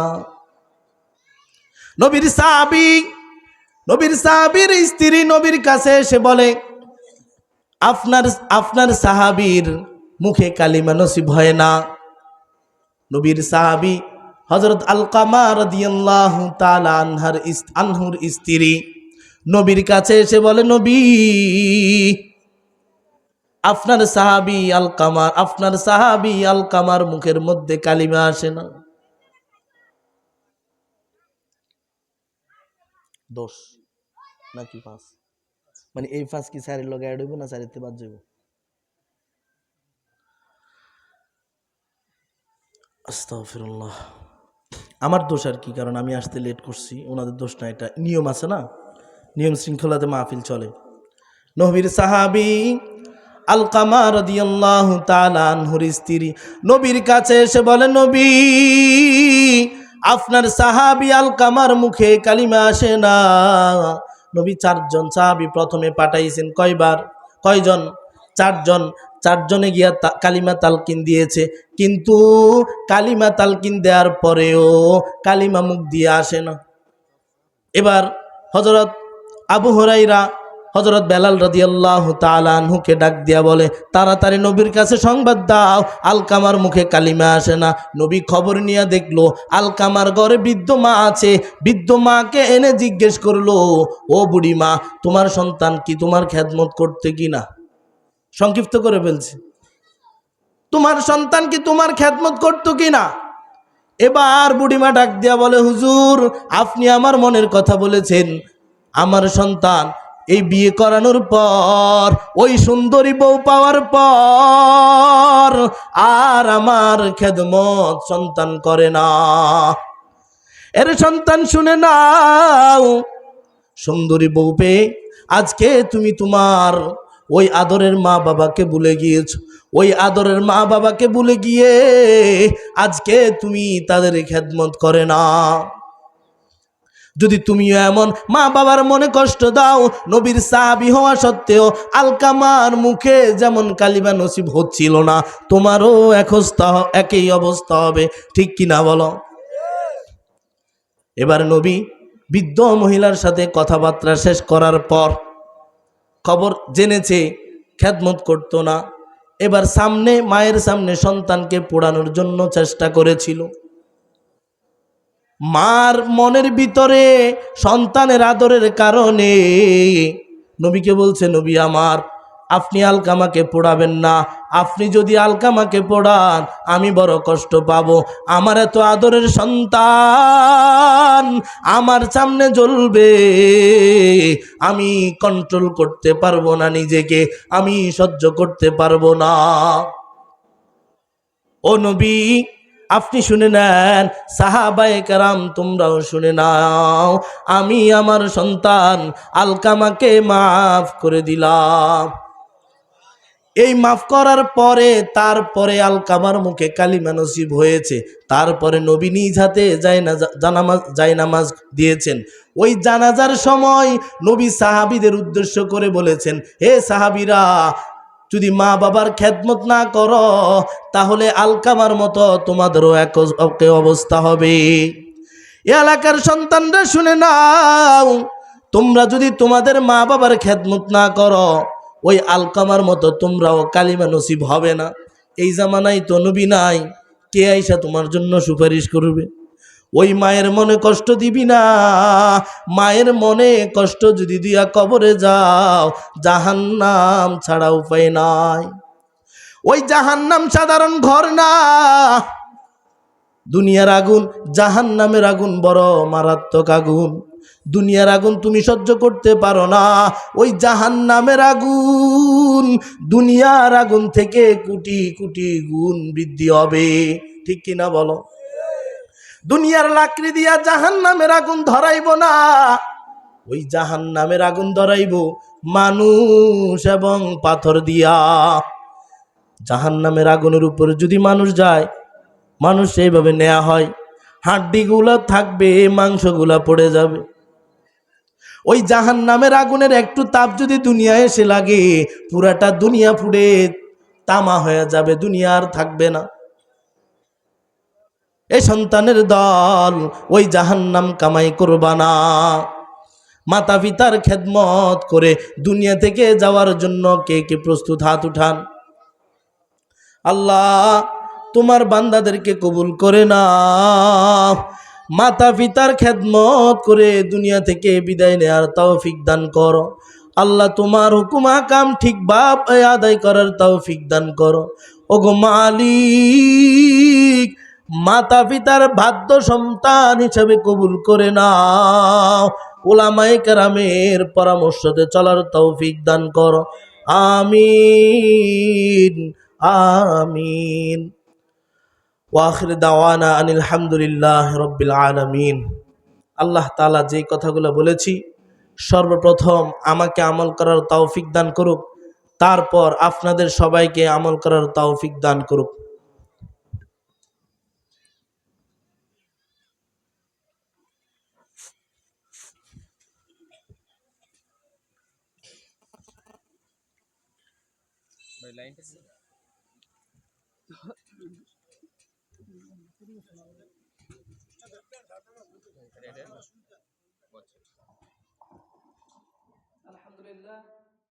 নবীর সাহাবীর স্ত্রী নবীর কাছে এসে বলে, আপনার সাহাবীর মুখে কালিমা নসিব হয় না। নবীর সাহাবী হযরত আলকামা রাদিয়াল্লাহু তাআলা আনহুর স্ত্রী নবীর কাছে এসে বলে, নবী, আপনার সাহাবী আলকামার মুখের মধ্যে কালিমা আসে না। দোষ নাকি পাঁচ? মানে এই পাঁচ কি চারের লগে অ্যাড হইব না চারিতে বাদ যাইব? আস্তাগফিরুল্লাহ। আমার দোষ আর কি, কারণ আমি আসতে লেট করছি, ওনাদের দোষ না, এটা নিয়ম আছে না, নিয়ম শৃঙ্খলাতে মাহফিল চলে। নবীর সাহাবী আলকামা রাদিয়াল্লাহু তাআলা আনহুর স্ত্রী নবীর কাছে এসে বলে, নবী, আপনার সাহাবী আলকামার মুখে কালিমা আসে না। নবী 4 জন সাহাবী প্রথমে পাঠাইছেন। কয়জন? 4 জন। 4 জনে গিয়া কালিমা তালকিন দিয়েছে, কিন্তু কালিমা তালকিন দেওয়ার পরেও কালিমা মুখ দিয়ে আসে না। এবার হযরত আবু হুরায়রা হযরত বেলাল রাদিয়াল্লাহু তাআলা আনহুকে ডাক দিয়া বলে, তাড়াতাড়ি নবীর কাছে সংবাদ দাও, আলকামার মুখে কালিমা আসে না। নবী খবর নিয়ে দেখলো আলকামার ঘরে বৃদ্ধ মা আছে। বৃদ্ধ মাকে এনে জিজ্ঞেস করলো, ও বুড়ি মা, তোমার সন্তান কি তোমার খেদমত করতে কিনা? সংক্ষিপ্ত করে ফেলছি, তোমার সন্তান কি তোমার খেদমত করতো কিনা? এবার বুড়িমা ডাক দিয়া বলে, হুজুর, আপনি আমার মনের কথা বলেছেন। আমার সন্তান এই বিয়ে করানোর পর, ওই সুন্দরী বউ পাওয়ার পর আর আমার খেদমত সন্তান করে না। এর সন্তান শুনে নাও, সুন্দরী বউ পেয়ে আজকে তুমি তোমার ওই আদরের মা বাবাকে ভুলে গিয়েছো। ওই আদরের মা বাবাকে ভুলে গিয়ে আজকে তুমি তাদের খেদমত করে না। যদি তুমিও এমন মা বাবার মনে কষ্ট দাও, নবীর সাহাবী হওয়া সত্ত্বেও আলকামার মুখে যেমন কালিমা নসিব হচ্ছিল না, তোমারও একই অবস্থা হবে, ঠিক কিনা বলো? এবার নবী বৃদ্ধ মহিলার সাথে কথাবার্তা শেষ করার পর খবর জেনেছে খেদমত করতো না। এবার মায়ের সামনে সন্তানকে পোড়ানোর জন্য চেষ্টা করেছিল। মার মনের ভিতরে সন্তানের আদরের কারণে নবীকে বলছে, নবী আমার, আপনি আলকামাকে পোড়াবেন না। আপনি যদি আলকামাকে পোড়ান আমি বড় কষ্ট পাবো। আমার এত আদরের সন্তান আমার সামনে জ্বলবে, আমি কন্ট্রোল করতে পারবো না নিজেকে, আমি সহ্য করতে পারবো না। ও নবী, আপনি শুনে নেন, সাহাবায়ে কেরাম তোমরাও শুনে নাও, আমি আমার সন্তান আলকামাকে মাফ করে দিলাম। এই মাফ করার পরে তারপরে আলকামার মুখে কালিমা নসিব হয়েছে। তারপরে নবী নিজ হাতে জায়নামাজ দিয়েছেন। ওই জানাজার সময় নবী সাহাবীদের উদ্দেশ্য করে বলেছেন, হে সাহাবীরা, যদি মা বাবার খেদমত না করো তাহলে আলকামার মতো তোমাদেরও একই অবস্থা হবে। এ এলাকার সন্তানরা শুনে নাও, তোমরা যদি তোমাদের মা বাবার খেদমত না করো ওই আলকামার মতো তোমরাও কালিমা নসিব হবে না। এই জামানায় তো নবী নাই, কে আইসা তোমার জন্য সুপারিশ করবে? ওই মায়ের মনে কষ্ট দিবি না। মায়ের মনে কষ্ট যদি দিয়া কবরে যাও জাহান্নাম ছাড়া উপায় নাই। ওই জাহান্নাম সাধারণ ঘর না, দুনিয়ার আগুন, জাহান্নামের আগুন বড় মারাত্মক আগুন। দুনিয়ার আগুন তুমি সহ্য করতে পারো না, ওই জাহান্নামের আগুন দুনিয়ার আগুন থেকে কোটি কোটি গুণ বৃদ্ধি হবে। ঠিক কিনা বলো? দুনিয়ার লাকড়ি দিয়া জাহান্নামের আগুন ধরাইব না, ওই জাহান্নামের আগুন ধরাইব মানুষ এবং পাথর দিয়া। জাহান্নামের আগুনের উপরে যদি মানুষ যায়, মানুষ এইভাবে নেওয়া হয়, হাড্ডিগুলো থাকবে, মাংসগুলা পড়ে যাবে। ওই জাহান্নামের আগুনের একটু তাপ যদি দুনিয়ায় এসে লাগে, পুরাটা দুনিয়া পুড়ে তামা হয়ে যাবে, দুনিয়া আর থাকবে না। এই সন্তানের দল ওই জাহান্নাম কামাই করবা না। মাতা পিতার খেদমত করে দুনিয়া থেকে যাওয়ার জন্য কে কে প্রস্তুত? হাত উঠান। আল্লাহ তোমার বান্দাদেরকে কবুল করে নাও। মাতা পিতার খেদমত করে দুনিয়া থেকে বিদায় নেওয়ার তৌফিক দান করো। আল্লাহ তোমার হুকুম আকাম ঠিকভাবে আদায় করার তৌফিক দান করো। ওগো মালিক, মাতা পিতার বাধ্য সন্তান হিসেবে কবুল করে নাও। উলামায়ে কেরামের পরামর্শতে চলার তৌফিক দান করো। আমিন আমিন। ওয়া আখির দাওয়ানা আনিল হামদুলিল্লাহি রাব্বিল আলামিন। আল্লাহ তাআলা যে কথাগুলো বলেছি সর্বপ্রথম আমাকে আমল করার তৌফিক দান করুক, তারপর আপনাদের সবাইকে আমল করার তৌফিক দান করুক।